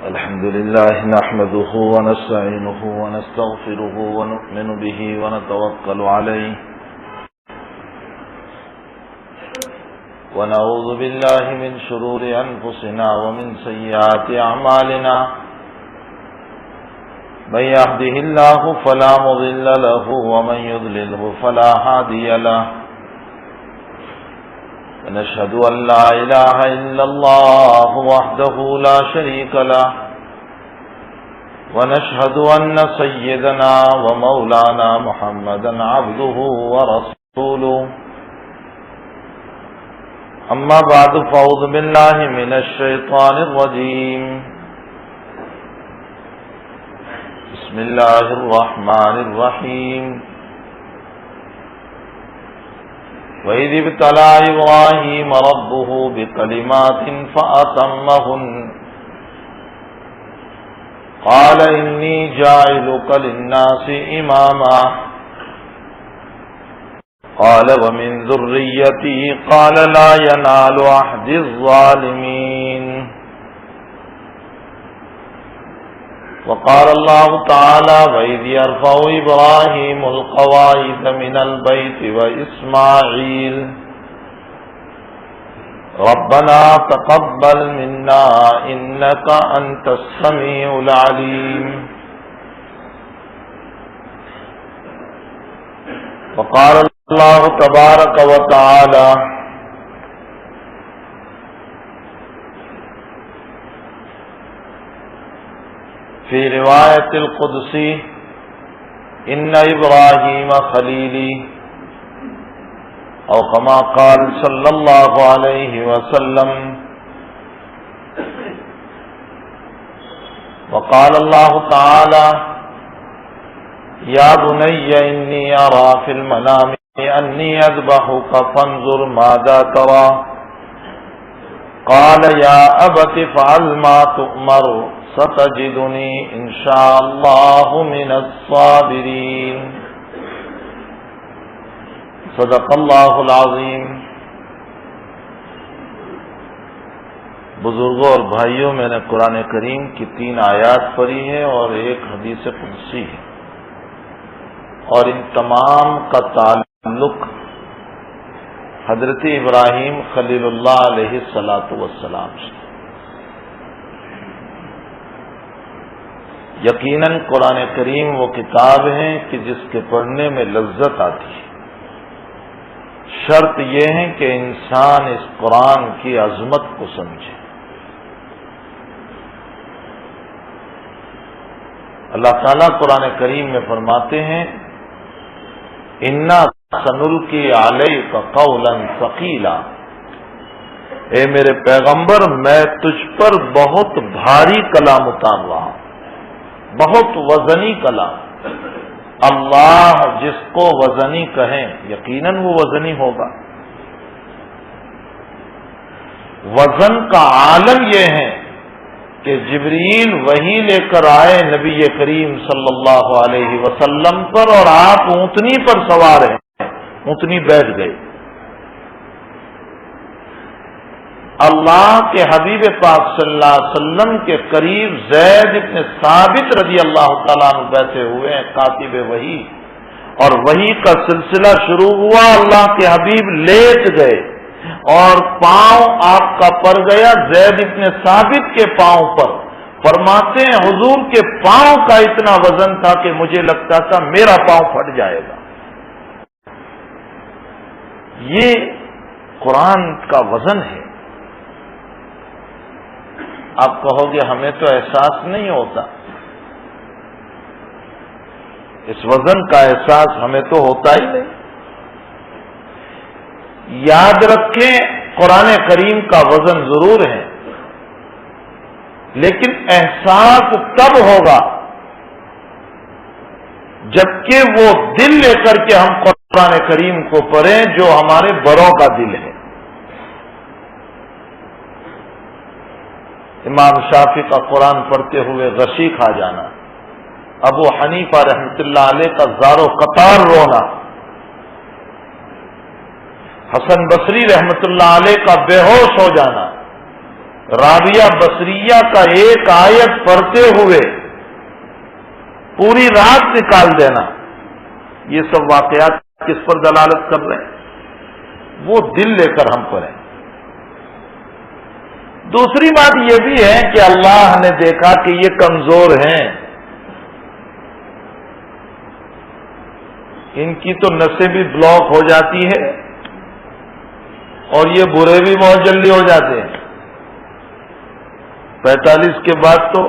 الحمد لله نحمده ونستعينه ونستغفره ونؤمن به ونتوكل عليه ونعوذ بالله من شرور أنفسنا ومن سيئات أعمالنا من يهده الله فلا مضل له ومن يضلله فلا هادي له ونشهد أن لا إله إلا الله وحده لا شريك له ونشهد أن سيدنا ومولانا محمدا عبده ورسوله أما بعد فأعوذ بالله من الشيطان الرجيم بسم الله الرحمن الرحيم وَإِذِ ابْتَلَى إِبْرَاهِيمَ رَبُّهُ بِكَلِمَاتٍ فَأَتَمَّهُنَّ قَالَ إِنِّي جَاعِلُكَ لِلنَّاسِ إِمَامًا قَالَ وَمِنْ ذُرِّيَّتِي قَالَ لَا يَنَالُ عَهْدِ الظَّالِمِينَ وقال الله تعالى وإذ يرفع إبراهيم القواعد من البيت وإسماعيل ربنا تقبل منا إنك أنت السميع العليم وقال الله تبارك وتعالى فی روایت القدسی ان ابراہیم خلیلی او کما قال صلی اللہ علیہ وسلم وقال اللہ تعالی یا بنی انی ارى فی المنام انی اذبحک فانظر ماذا ترى قال یا ابت افعل ما تؤمر ستجدنی انشاءاللہ من الصابرین صدق اللہ العظیم۔ بزرگوں اور بھائیوں، میں نے قرآن کریم کی 3 آیات پڑھی ہے اور ایک حدیث قدسی ہے، اور ان تمام کا تعلق حضرت ابراہیم خلیل اللہ علیہ السلام سے۔ یقیناً قرآن کریم وہ کتاب ہے کہ جس کے پڑھنے میں لذت آتی ہے، شرط یہ ہے کہ انسان اس قرآن کی عظمت کو سمجھے۔ اللہ تعالیٰ قرآن کریم میں فرماتے ہیں اِنَّا سَنُلْقِي عَلَيْكَ قَوْلًا ثَقِيلًا، اے میرے پیغمبر میں تجھ پر بہت بھاری کلام اتار رہا ہوں، بہت وزنی کلام۔ اللہ جس کو وزنی کہیں یقیناً وہ وزنی ہوگا۔ وزن کا عالم یہ ہے کہ جبریل وحی لے کر آئے نبی کریم صلی اللہ علیہ وسلم پر، اور آپ اونٹنی پر سوار ہیں، اونٹنی بیٹھ گئے۔ اللہ کے حبیب پاک صلی اللہ علیہ وسلم کے قریب زید بن ثابت رضی اللہ تعالیٰ عنہ بیٹھے ہوئے ہیں، کاتب وحی، اور وحی کا سلسلہ شروع ہوا۔ اللہ کے حبیب لیٹ گئے اور پاؤں آپ کا پڑ گیا زید بن ثابت کے پاؤں پر۔ فرماتے ہیں حضور کے پاؤں کا اتنا وزن تھا کہ مجھے لگتا تھا میرا پاؤں پھٹ جائے گا۔ یہ قرآن کا وزن ہے۔ آپ کہو گے ہمیں تو احساس نہیں ہوتا، اس وزن کا احساس ہمیں تو ہوتا ہی نہیں۔ یاد رکھیں قرآن کریم کا وزن ضرور ہے، لیکن احساس تب ہوگا جبکہ وہ دل لے کر کے ہم قرآن کریم کو پڑھیں جو ہمارے بڑوں کا دل ہے۔ امام شافعی کا قرآن پڑھتے ہوئے غشی کھا جانا، ابو حنیفہ رحمۃ اللہ علیہ کا زار و قطار رونا، حسن بصری رحمۃ اللہ علیہ کا بے ہوش ہو جانا، رابعہ بصریہ کا ایک آیت پڑھتے ہوئے پوری رات نکال دینا، یہ سب واقعات کس پر دلالت کر رہے ہیں؟ وہ دل لے کر ہم پڑھیں۔ دوسری بات یہ بھی ہے کہ اللہ نے دیکھا کہ یہ کمزور ہیں، ان کی تو نسیں بھی بلاک ہو جاتی ہے اور یہ برے بھی بہت جلدی ہو جاتے ہیں، 45 کے بعد تو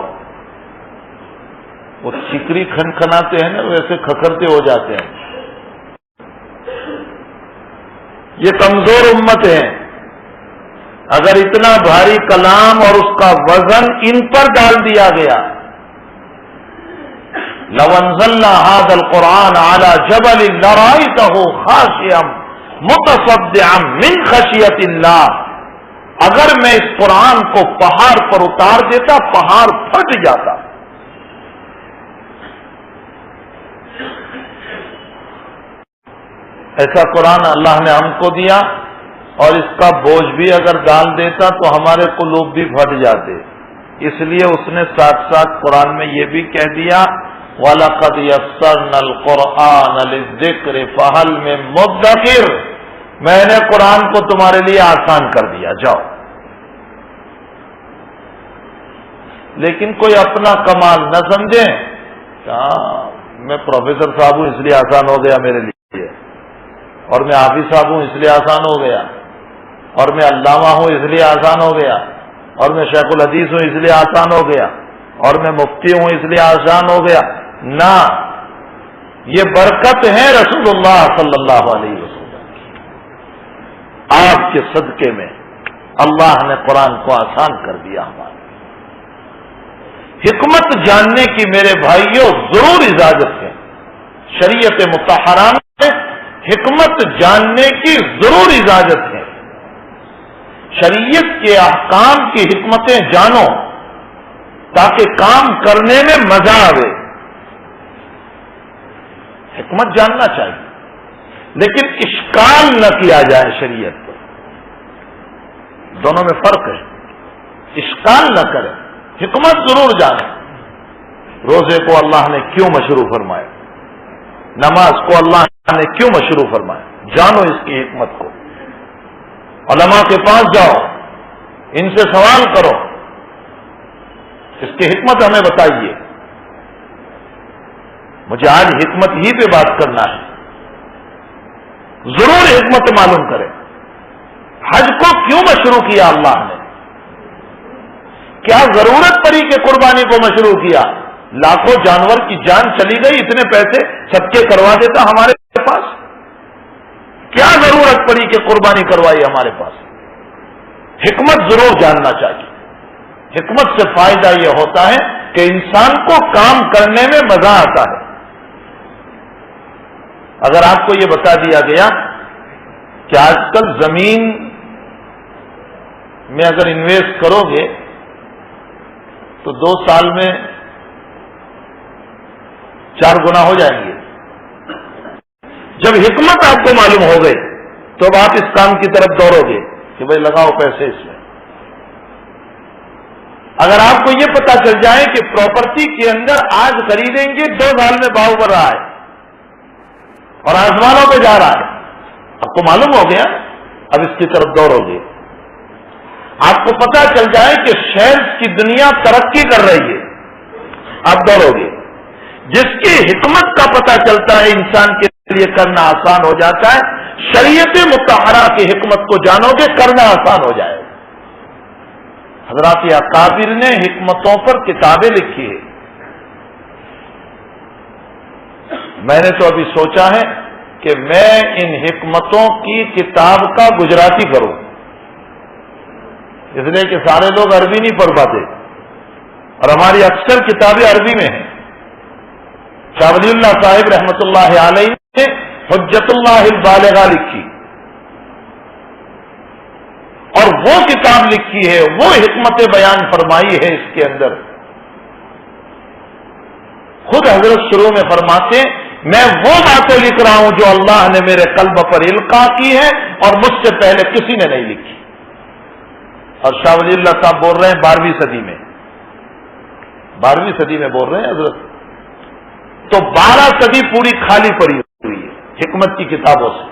وہ چکری کھنکھناتے ہیں نا، ویسے کھکھرتے ہو جاتے ہیں۔ یہ کمزور امت ہے، اگر اتنا بھاری کلام اور اس کا وزن ان پر ڈال دیا گیا، لو انزلنا هذا القرآن على جبل لرأيته خاشعا متصدعا من خشیۃ اللہ، اگر میں اس قرآن کو پہاڑ پر اتار دیتا پہاڑ پھٹ جاتا۔ ایسا قرآن اللہ نے ہم کو دیا، اور اس کا بوجھ بھی اگر ڈال دیتا تو ہمارے قلوب بھی پھٹ جاتے۔ اس لیے اس نے ساتھ ساتھ قرآن میں یہ بھی کہہ دیا وَلَقَدْ يَسَّرْنَا الْقُرْآنَ لِلذِّكْرِ فَهَلْ مِن مُدَّكِرٍ، میں نے قرآن کو تمہارے لیے آسان کر دیا، جاؤ۔ لیکن کوئی اپنا کمال نہ سمجھیں، میں پروفیسر صاحب ہوں اس لیے آسان ہو گیا میرے لیے، اور میں حافظ صاحب ہوں اس لیے آسان ہو گیا، اور میں علامہ ہوں اس لیے آسان ہو گیا، اور میں شیخ الحدیث ہوں اس لیے آسان ہو گیا، اور میں مفتی ہوں اس لیے آسان ہو گیا۔ نہ، یہ برکت ہے رسول اللہ صلی اللہ علیہ وسلم کی، آپ کے صدقے میں اللہ نے قرآن کو آسان کر دیا ہمارے۔ حکمت جاننے کی میرے بھائیوں ضرور اجازت ہے، شریعت مطہرہ میں حکمت جاننے کی ضرور اجازت ہے۔ شریعت کے احکام کی حکمتیں جانو تاکہ کام کرنے میں مزہ آئے۔ حکمت جاننا چاہیے، لیکن اشکال نہ کیا جائے شریعت پر، دونوں میں فرق ہے۔ اشکال نہ کرے، حکمت ضرور جانے۔ روزے کو اللہ نے کیوں مشروع فرمایا، نماز کو اللہ نے کیوں مشروع فرمایا، جانو اس کی حکمت کو۔ علماء کے پاس جاؤ، ان سے سوال کرو، اس کی حکمت ہمیں بتائیے۔ مجھے آج حکمت ہی پہ بات کرنا ہے، ضرور حکمت معلوم کرے۔ حج کو کیوں مشروع کیا اللہ نے؟ کیا ضرورت پڑی کہ قربانی کو مشروع کیا؟ لاکھوں جانور کی جان چلی گئی، اتنے پیسے صدقے کروا دیتا ہمارے پاس، کیا ضرورت پڑی کہ قربانی کروائی ہمارے پاس؟ حکمت ضرور جاننا چاہیے۔ حکمت سے فائدہ یہ ہوتا ہے کہ انسان کو کام کرنے میں مزہ آتا ہے۔ اگر آپ کو یہ بتا دیا گیا کہ آج کل زمین میں اگر انویسٹ کرو گے تو 2 سال میں 4 گنا ہو جائیں گے، جب حکمت آپ کو معلوم ہو گئی تو اب آپ اس کام کی طرف دوڑو گے کہ بھائی لگاؤ پیسے اس میں۔ اگر آپ کو یہ پتا چل جائے کہ پراپرٹی کے اندر آج خریدیں گے 2 سال میں بھاؤ بڑھ رہا ہے اور آسمانوں پہ جا رہا ہے، آپ کو معلوم ہو گیا، اب اس کی طرف دوڑو گے۔ آپ کو پتا چل جائے کہ شیئرز کی دنیا ترقی کر رہی ہے، آپ دوڑو گے۔ جس کی حکمت کا پتا چلتا ہے انسان کے لیے کرنا آسان ہو جاتا ہے۔ شریعت مطہرہ کی حکمت کو جانو گے کرنا آسان ہو جائے گا۔ حضرات اکابر نے حکمتوں پر کتابیں لکھی ہے۔ میں نے تو ابھی سوچا ہے کہ میں ان حکمتوں کی کتاب کا گجراتی کروں، اس لیے کہ سارے لوگ عربی نہیں پڑھ پاتے اور ہماری اکثر کتابیں عربی میں ہیں۔ شاہ ولی اللہ صاحب رحمۃ اللہ علیہ نے حجت اللہ البالغہ لکھی، اور وہ کتاب لکھی ہے، وہ حکمت بیان فرمائی ہے اس کے اندر۔ خود حضرت شروع میں فرماتے ہیں میں وہ باتیں لکھ رہا ہوں جو اللہ نے میرے قلب پر القاء کی ہے اور مجھ سے پہلے کسی نے نہیں لکھی۔ اور شاہ ولی اللہ صاحب بول رہے ہیں 12ویں صدی میں، 12ویں صدی میں بول رہے ہیں حضرت، تو 12 صدی پوری خالی پڑی ہوئی ہے حکمت کی کتابوں سے۔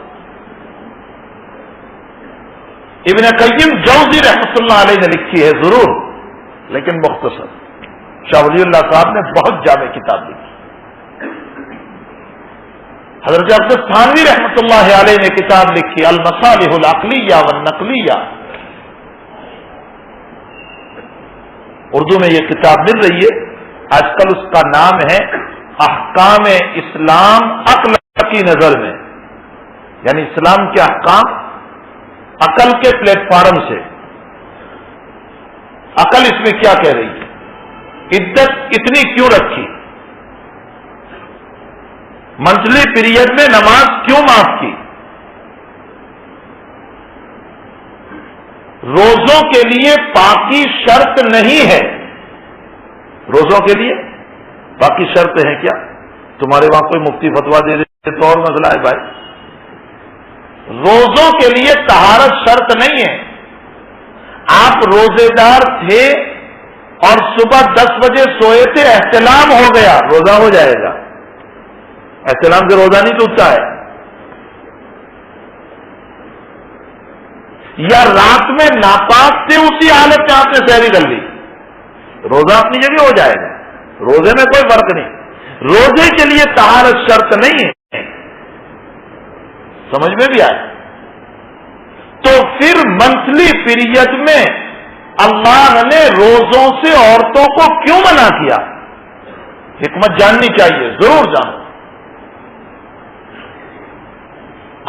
ابن قیم جوزی رحمۃ اللہ علیہ نے لکھی ہے ضرور، لیکن مختصر۔ شاہ ولی اللہ صاحب نے بہت جامع کتاب لکھی۔ حضرت عبداللہ تھانوی رحمۃ اللہ علیہ نے کتاب لکھی المصالح العقلیہ والنقلیہ، اردو میں یہ کتاب مل رہی ہے آج کل، اس کا نام ہے احکام اسلام عقل کی نظر میں، یعنی اسلام کے احکام عقل کے پلیٹ فارم سے۔ عقل اس میں کیا کہہ رہی ہے؟ عدت اتنی کیوں رکھی؟ منتھلی پیریڈ میں نماز کیوں معاف کی؟ روزوں کے لیے پاکی شرط نہیں ہے، روزوں کے لیے باقی شرط ہے کیا؟ تمہارے وہاں کوئی مفتی فتوا دے دے تو اور مسئلہ ہے بھائی، روزوں کے لیے طہارت شرط نہیں ہے۔ آپ روزے دار تھے اور صبح 10 بجے سوئے تھے، احتلام ہو گیا، روزہ ہو جائے گا، احتلام سے روزہ نہیں ٹوٹتا ہے۔ یا رات میں ناپاک تھے، اسی حالت میں آپ نے سحری کر لی، روزہ اپنی جگہ ہو جائے گا، روزے میں کوئی فرق نہیں۔ روزے کے لیے طہارت شرط نہیں ہے، سمجھ میں بھی آئے؟ تو پھر منتھلی پیریڈ میں اللہ نے روزوں سے عورتوں کو کیوں منع کیا؟ حکمت جاننی چاہیے، ضرور جانو۔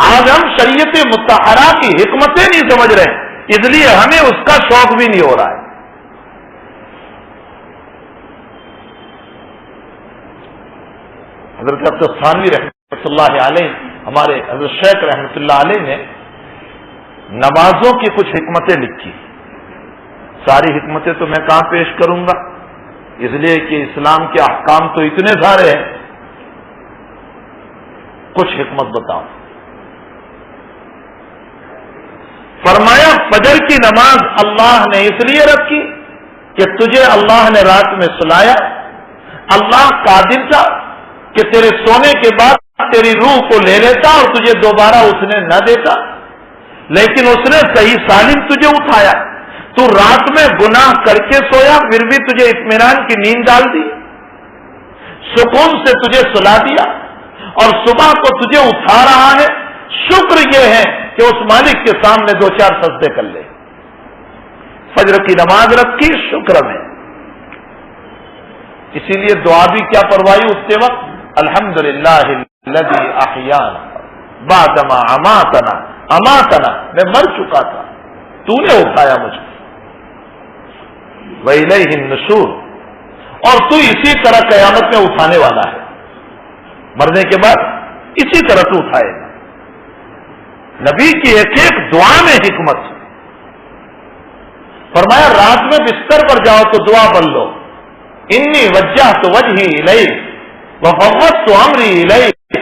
آج ہم شریعت مطہرہ کی حکمتیں نہیں سمجھ رہے، اس لیے ہمیں اس کا شوق بھی نہیں ہو رہا ہے۔ حضرت عبداللہ تھانوی رحمۃ اللہ علیہ، ہمارے حضرت شیخ رحمۃ اللہ علیہ نے نمازوں کی کچھ حکمتیں لکھی۔ ساری حکمتیں تو میں کہاں پیش کروں گا، اس لیے کہ اسلام کے احکام تو اتنے سارے ہیں، کچھ حکمت بتاؤں۔ فرمایا فجر کی نماز اللہ نے اس لیے رکھی کہ تجھے اللہ نے رات میں سلایا، اللہ قادر تھا کہ تیرے سونے کے بعد تیری روح کو لے لیتا اور تجھے دوبارہ اس نے نہ دیتا، لیکن اس نے صحیح سالم تجھے اٹھایا، تو رات میں گناہ کر کے سویا پھر بھی تجھے اطمینان کی نیند ڈال دی، سکون سے تجھے سلا دیا، اور صبح کو تجھے اٹھا رہا ہے۔ شکر یہ ہے کہ اس مالک کے سامنے 2-4 سجدے کر لے۔ فجر کی نماز رکھی شکر میں، اسی لیے دعا بھی کیا پروائی اٹھتے وقت، الحمدللہ الذی احیانا بعدما اماتنا، اماتنا میں مر چکا تھا، تو نے اٹھایا مجھے، وإلیہ النشور، اور تو اسی طرح قیامت میں اٹھانے والا ہے، مرنے کے بعد اسی طرح تو اٹھائے گا۔ نبی کی ایک ایک دعا میں حکمت، فرمایا رات میں بستر پر جاؤ تو دعا پڑھ لو، انی وجہت وجہی الیک وفوضت امری الیک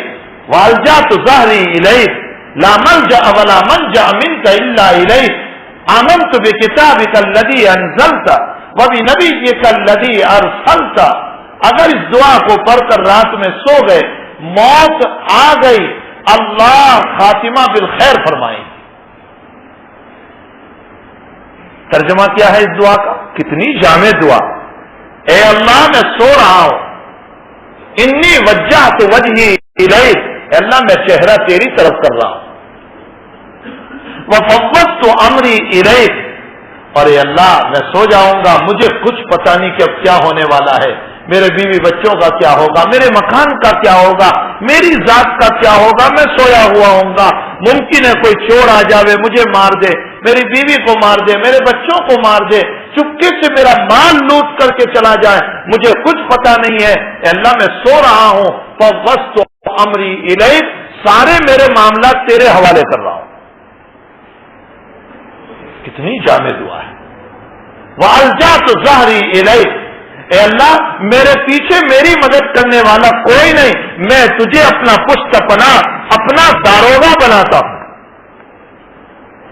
والجأت ظہری الیک لا ملجأ ولا منجأ منک الا الیک آمنت بکتابک الذی انزلت وبنبیک الذی ارسلت۔ اگر اس دعا کو پڑھ کر رات میں سو گئے، موت آ گئی، اللہ خاتمہ بالخیر فرمائیں۔ ترجمہ کیا ہے اس دعا کا؟ کتنی جامع دعا۔ اے اللہ میں سو رہا ہوں، انی وجہت وجہی الیک، اے اللہ میں چہرہ تیری طرف کر رہا ہوں، وفوضت امری الیک، اور اے اللہ میں سو جاؤں گا، مجھے کچھ پتہ نہیں کہ اب کیا ہونے والا ہے، میرے بیوی بچوں کا کیا ہوگا، میرے مکان کا کیا ہوگا، میری ذات کا کیا ہوگا، میں سویا ہوا ہوں گا، ممکن ہے کوئی چور آ جاوے مجھے مار دے، میری بیوی کو مار دے، میرے بچوں کو مار دے، چپکے سے میرا مال لوٹ کر کے چلا جائے، مجھے کچھ پتہ نہیں ہے، اے اللہ میں سو رہا ہوں، فوضت امری الیک، سارے میرے معاملات تیرے حوالے کر رہا ہوں۔ کتنی جامع دعا ہے۔ وَأَلْجَأْتُ ظَهْرِي إِلَيْكَ، اے اللہ میرے پیچھے میری مدد کرنے والا کوئی نہیں، میں تجھے اپنا پشت پناہ، اپنا داروغہ بناتا ہوں،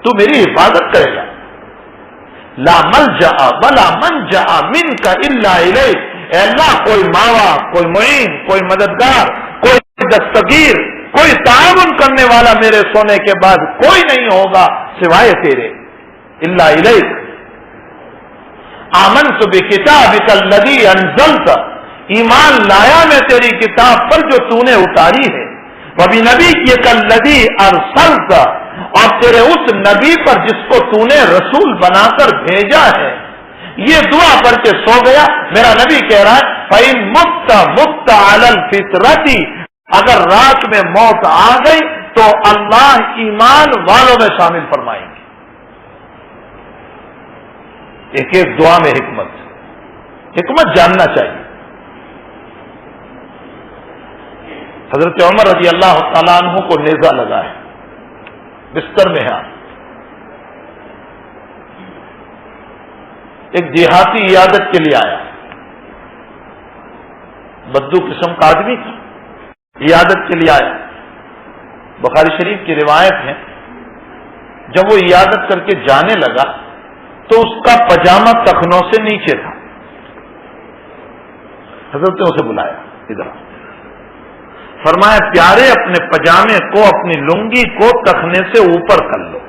تو میری حفاظت کرے گا۔ لا ملجأ ولا منجأ منک الا الیک، اے اللہ کوئی ماوا، کوئی معین، کوئی مددگار، کوئی دستگیر، کوئی تعاون کرنے والا میرے سونے کے بعد کوئی نہیں ہوگا سوائے تیرے، الا الیک۔ آمنت بکتابک الذی انزلت، ایمان لایا میں تیری کتاب پر جو تو نے اتاری ہے، وبنبیک الذی ارسلت، اور تیرے اس نبی پر جس کو تو نے رسول بنا کر بھیجا ہے۔ یہ دعا پڑھ کے سو گیا، میرا نبی کہہ رہا ہے فَإِن مُتَّ مُتَّ عَلَى الْفِطْرَةِ، اگر رات میں موت آ گئی تو اللہ ایمان والوں میں شامل فرمائیں گے۔ ایک ایک دعا میں حکمت جاننا چاہیے۔ حضرت عمر رضی اللہ تعالیٰ عنہ کو نیزہ لگا ہے، بستر میں ہے، ایک دیہاتی عیادت کے لیے آیا، بدو قسم کا آدمی تھا، عیادت کے لیے آیا۔ بخاری شریف کی روایت ہے جب وہ عیادت کر کے جانے لگا تو اس کا پجامہ ٹخنوں سے نیچے تھا۔ حضرت نے اسے بلایا، ادھر فرمایا پیارے اپنے پجامے کو، اپنی لنگی کو ٹخنے سے اوپر کر لو،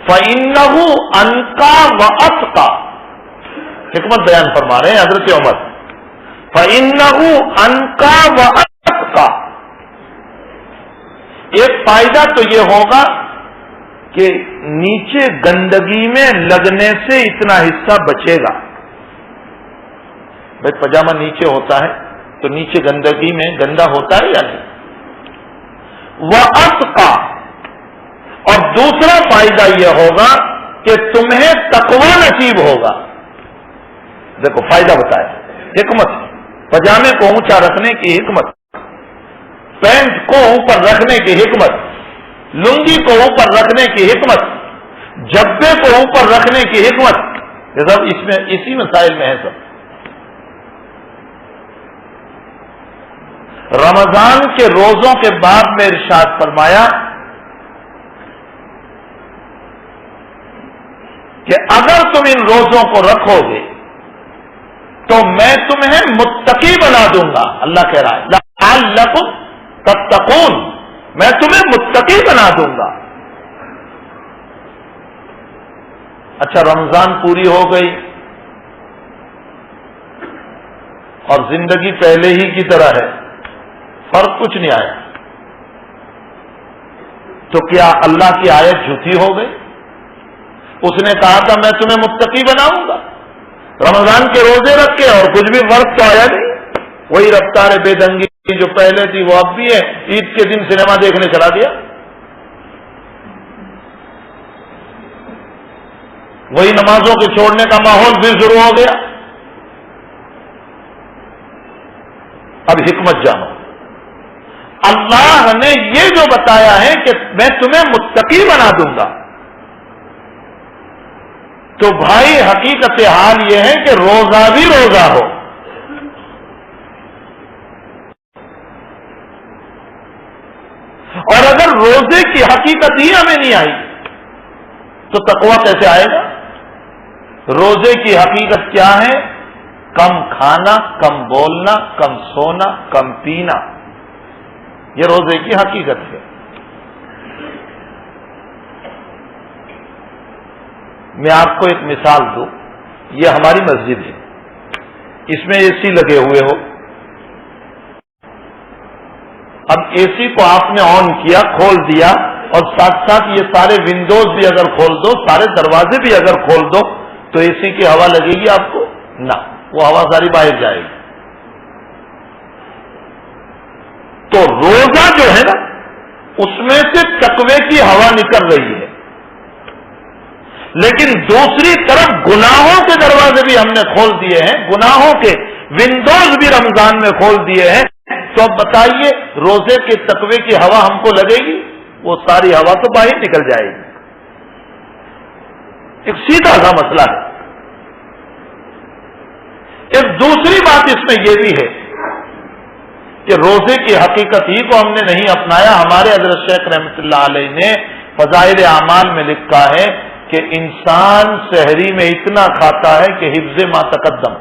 فَإِنَّهُ أَنْقَى وَأَتْقَى، حکمت بیان فرما رہے ہیں حضرت عمر، فَإِنَّهُ أَنْقَى وَأَتْقَى، ایک فائدہ تو یہ ہوگا کہ نیچے گندگی میں لگنے سے اتنا حصہ بچے گا۔ بھائی پجامہ نیچے ہوتا ہے تو نیچے گندگی میں گندا ہوتا ہے یا نہیں؟ وَأَتْقَى، اور دوسرا فائدہ یہ ہوگا کہ تمہیں تقوی نصیب ہوگا۔ دیکھو فائدہ بتایا، حکمت، پجامے کو اونچا رکھنے کی حکمت، پینٹ کو اوپر رکھنے کی حکمت، لنگی کو اوپر رکھنے کی حکمت، جبے کو اوپر رکھنے کی حکمت، یہ سب اس میں اسی مسائل میں ہے سب۔ رمضان کے روزوں کے بعد میں ارشاد فرمایا کہ اگر تم ان روزوں کو رکھو گے تو میں تمہیں متقی بنا دوں گا۔ اللہ کہہ رہا ہے لعلکم تتقون، میں تمہیں متقی بنا دوں گا۔ اچھا رمضان پوری ہو گئی اور زندگی پہلے ہی کی طرح ہے، فرق کچھ نہیں آیا، تو کیا اللہ کی آیت جھوٹی ہو گئی؟ اس نے کہا تھا میں تمہیں متقی بناؤں گا، رمضان کے روزے رکھے اور کچھ بھی فرق تو آیا نہیں، وہی رفتار بے دنگی جو پہلے تھی وہ اب بھی ہے، عید کے دن سنیما دیکھنے چلا دیا، وہی نمازوں کے چھوڑنے کا ماحول بھی شروع ہو گیا۔ اب حکمت جانو، اللہ نے یہ جو بتایا ہے کہ میں تمہیں متقی بنا دوں گا، تو بھائی حقیقت حال یہ ہے کہ روزہ بھی روزہ ہو، اور اگر روزے کی حقیقت ہی ہمیں نہیں آئی تو تقویٰ کیسے آئے گا؟ روزے کی حقیقت کیا ہے؟ کم کھانا، کم بولنا، کم سونا، کم پینا، یہ روزے کی حقیقت ہے۔ میں آپ کو ایک مثال دوں، یہ ہماری مسجد ہے، اس میں اے سی لگے ہوئے ہو، اب اے سی کو آپ نے آن کیا، کھول دیا، اور ساتھ ساتھ یہ سارے ونڈوز بھی اگر کھول دو، سارے دروازے بھی اگر کھول دو تو اے سی کی ہوا لگے گی آپ کو؟ نہ، وہ ہوا ساری باہر جائے گی۔ تو روزہ جو ہے نا، اس میں سے تقوی کی ہوا نکل رہی ہے، لیکن دوسری طرف گناہوں کے دروازے بھی ہم نے کھول دیے ہیں، گناہوں کے ونڈوز بھی رمضان میں کھول دیے ہیں، تو اب بتائیے روزے کے تقوی کی ہوا ہم کو لگے گی؟ وہ ساری ہوا تو باہر نکل جائے گی۔ ایک سیدھا سا مسئلہ ہے۔ ایک دوسری بات اس میں یہ بھی ہے کہ روزے کی حقیقت ہی کو ہم نے نہیں اپنایا۔ ہمارے حضرت شیخ رحمۃ اللہ علیہ نے فضائل اعمال میں لکھا ہے کہ انسان سحری میں اتنا کھاتا ہے کہ حفظ ما تقدم.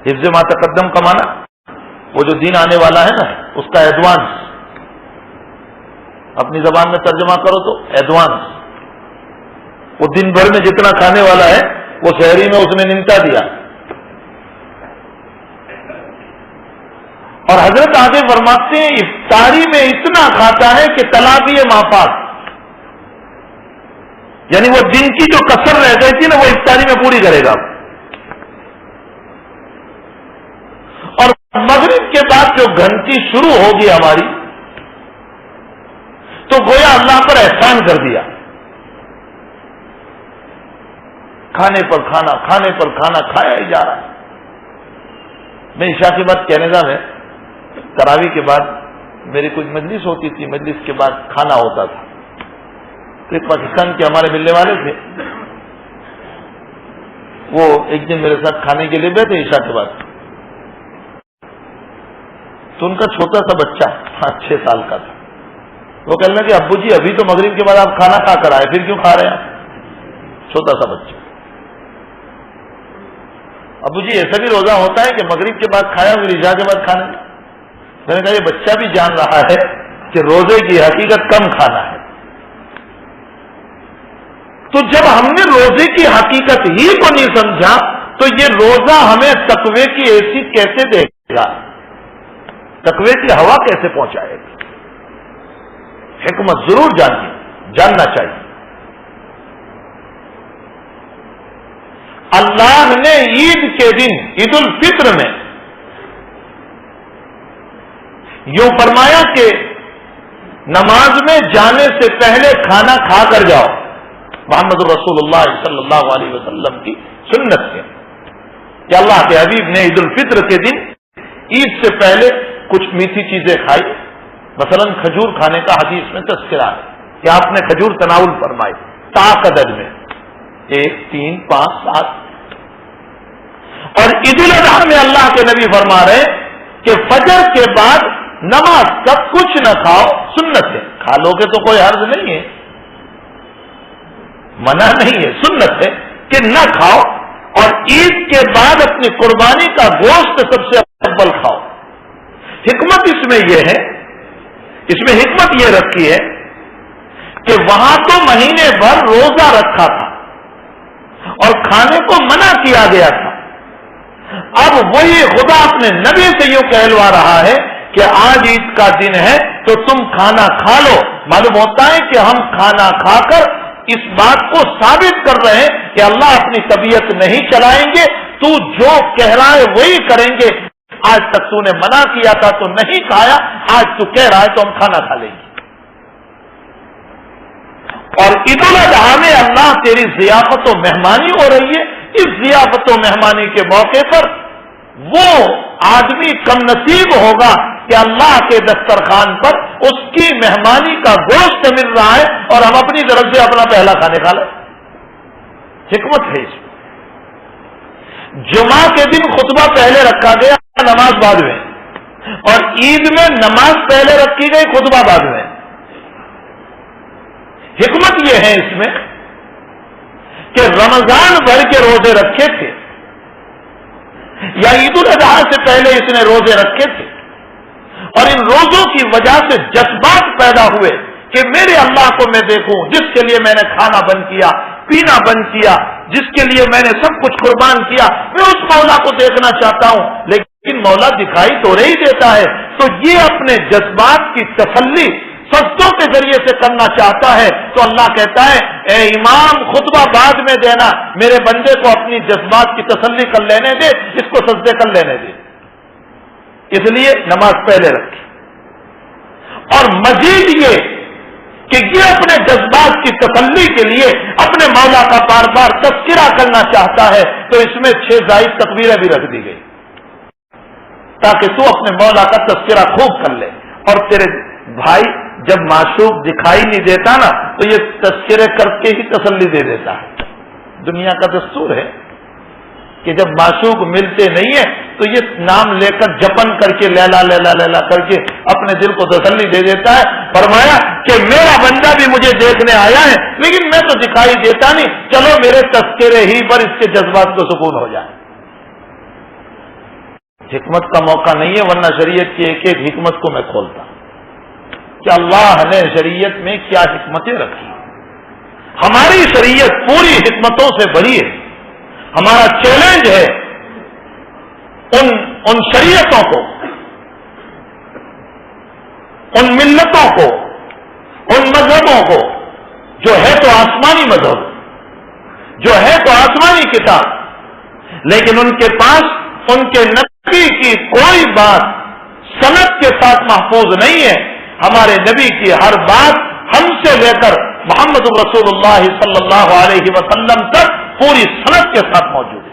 حفظ ما تقدم کا معنی وہ جو دین آنے والا ہے نا اس کا ایڈوانس. اپنی زبان میں ترجمہ کرو تو ایڈوانس. وہ دن بھر میں جتنا کھانے والا ہے وہ سحری میں اس نے نمٹا دیا. اور حضرت آگے فرماتے ہیں افطاری میں اتنا کھاتا ہے کہ تلابی مافات، یعنی وہ دن کی جو کسر رہ گئی تھی نا وہ افطاری میں پوری کرے گا. اور مغرب کے بعد جو گھنٹی شروع ہوگی ہماری تو گویا اللہ پر احسان کر دیا. کھانے پر کھانا، کھانے پر کھانا کھایا ہی جا رہا ہے. میں عشاء کے بعد کینیڈا میں تراویح کے بعد میری کوئی مجلس ہوتی تھی، مجلس کے بعد کھانا ہوتا تھا. تو ایک پاکستان کے ہمارے ملنے والے تھے، وہ ایک دن میرے ساتھ کھانے کے لیے بیٹھے عشاء کے بعد. تو ان کا چھوٹا سا بچہ 5-6 سال کا تھا. وہ کہنے لگے ابو جی ابھی تو مغرب کے بعد آپ کھانا کھا کر آئے، پھر کیوں کھا رہے ہیں؟ چھوٹا سا بچہ. ابو جی ایسا بھی روزہ ہوتا ہے کہ مغرب کے بعد کھایا پھر عشاء کے بعد کھانا؟ میں نے کہا یہ بچہ بھی جان رہا ہے کہ روزے کی حقیقت کم کھانا ہے. تو جب ہم نے روزے کی حقیقت ہی کو نہیں سمجھا تو یہ روزہ ہمیں تقوی کی ایسی کیسے دے گا، تقوی کی ہوا کیسے پہنچائے گا؟ حکمت ضرور جاننا چاہیے. اللہ نے عید کے دن عید الفطر میں یوں فرمایا کہ نماز میں جانے سے پہلے کھانا کھا کر جاؤ. محمد رسول اللہ صلی اللہ علیہ وسلم کی سنت ہے کہ اللہ کے حبیب نے عید الفطر کے دن عید سے پہلے کچھ میٹھی چیزیں کھائی. مثلا کھجور کھانے کا حدیث میں تذکرہ ہے کہ آپ نے کھجور تناول فرمائی طاق عدد میں 1, 3, 5, 7. اور عید الاضحیٰ میں اللہ کے نبی فرما رہے کہ فجر کے بعد نماز تک کچھ نہ کھاؤ، سنت ہے. کھا لو گے تو کوئی حرج نہیں ہے، منع نہیں ہے، سنت ہے کہ نہ کھاؤ. اور عید کے بعد اپنی قربانی کا گوشت سب سے اول کھاؤ. حکمت اس میں یہ ہے، اس میں حکمت یہ رکھی ہے کہ وہاں تو مہینے بھر روزہ رکھا تھا اور کھانے کو منع کیا گیا تھا. اب وہی خدا اپنے نبی سے یوں کہلوا رہا ہے کہ آج عید کا دن ہے تو تم کھانا کھا لو. معلوم ہوتا ہے کہ ہم کھانا کھا کر اس بات کو ثابت کر رہے ہیں کہ اللہ اپنی طبیعت نہیں چلائیں گے، تو جو کہہ رہا ہے وہی کریں گے. آج تک تو نے منع کیا تھا تو نہیں کھایا، آج تو کہہ رہا ہے تو ہم کھانا کھا لیں گے. اور عید الاضحیٰ میں اللہ تیری ضیافت و مہمانی ہو رہی ہے. اس ضیافت و مہمانی کے موقع پر وہ آدمی کم نصیب ہوگا کہ اللہ کے دسترخوان پر اس کی مہمانی کا گوشت مل رہا ہے اور ہم اپنی طرف سے اپنا پہلا کھانے کھا لیں. حکمت ہے اس میں. جمعہ کے دن خطبہ پہلے رکھا گیا، نماز بعد میں، اور عید میں نماز پہلے رکھی گئی، خطبہ بعد میں. حکمت یہ ہے اس میں کہ رمضان بھر کے روزے رکھے تھے یا عید الاضحیٰ سے پہلے اس نے روزے رکھے تھے، اور ان روزوں کی وجہ سے جذبات پیدا ہوئے کہ میرے اللہ کو میں دیکھوں، جس کے لیے میں نے کھانا بند کیا، پینا بند کیا، جس کے لیے میں نے سب کچھ قربان کیا، میں اس مولا کو دیکھنا چاہتا ہوں. لیکن مولا دکھائی تو نہیں دیتا ہے. تو یہ اپنے جذبات کی تسلی سجدوں کے ذریعے سے کرنا چاہتا ہے. تو اللہ کہتا ہے اے امام خطبہ بعد میں دینا، میرے بندے کو اپنی جذبات کی تسلی کر لینے دے، اس کو سجدے کر لینے دے. اس لیے نماز پہلے رکھی. اور مزید یہ کہ یہ اپنے جذبات کی تسلی کے لیے اپنے مولا کا بار بار تذکرہ کرنا چاہتا ہے، تو اس میں 6 زائد تکبیریں بھی رکھ دی گئی تاکہ تو اپنے مولا کا تذکرہ خوب کر لے. اور تیرے بھائی جب معشوق دکھائی نہیں دیتا نا تو یہ تذکرے کر کے ہی تسلی دے دیتا ہے. دنیا کا دستور ہے کہ جب معشوق ملتے نہیں ہیں تو یہ نام لے کر جپن کر کے لیلا لیلا لیلا کر کے اپنے دل کو تسلی دے دیتا ہے. فرمایا کہ میرا بندہ بھی مجھے دیکھنے آیا ہے لیکن میں تو دکھائی دیتا نہیں, چلو میرے تذکرے ہی پر اس کے جذبات کو سکون ہو جائے. حکمت کا موقع نہیں ہے, ورنہ شریعت کی ایک ایک حکمت کو میں کھولتا کہ اللہ نے شریعت میں کیا حکمتیں رکھی. ہماری شریعت پوری حکمتوں سے بھری ہے. ہمارا چیلنج ہے ان شریعتوں کو, ان ملتوں کو, ان مذہبوں کو جو ہے تو آسمانی مذہب, جو ہے تو آسمانی کتاب, لیکن ان کے پاس ان کے نبی کی کوئی بات سند کے ساتھ محفوظ نہیں ہے. ہمارے نبی کی ہر بات ہم سے لے کر محمد رسول اللہ صلی اللہ علیہ وسلم تک پوری سند کے ساتھ موجود ہے.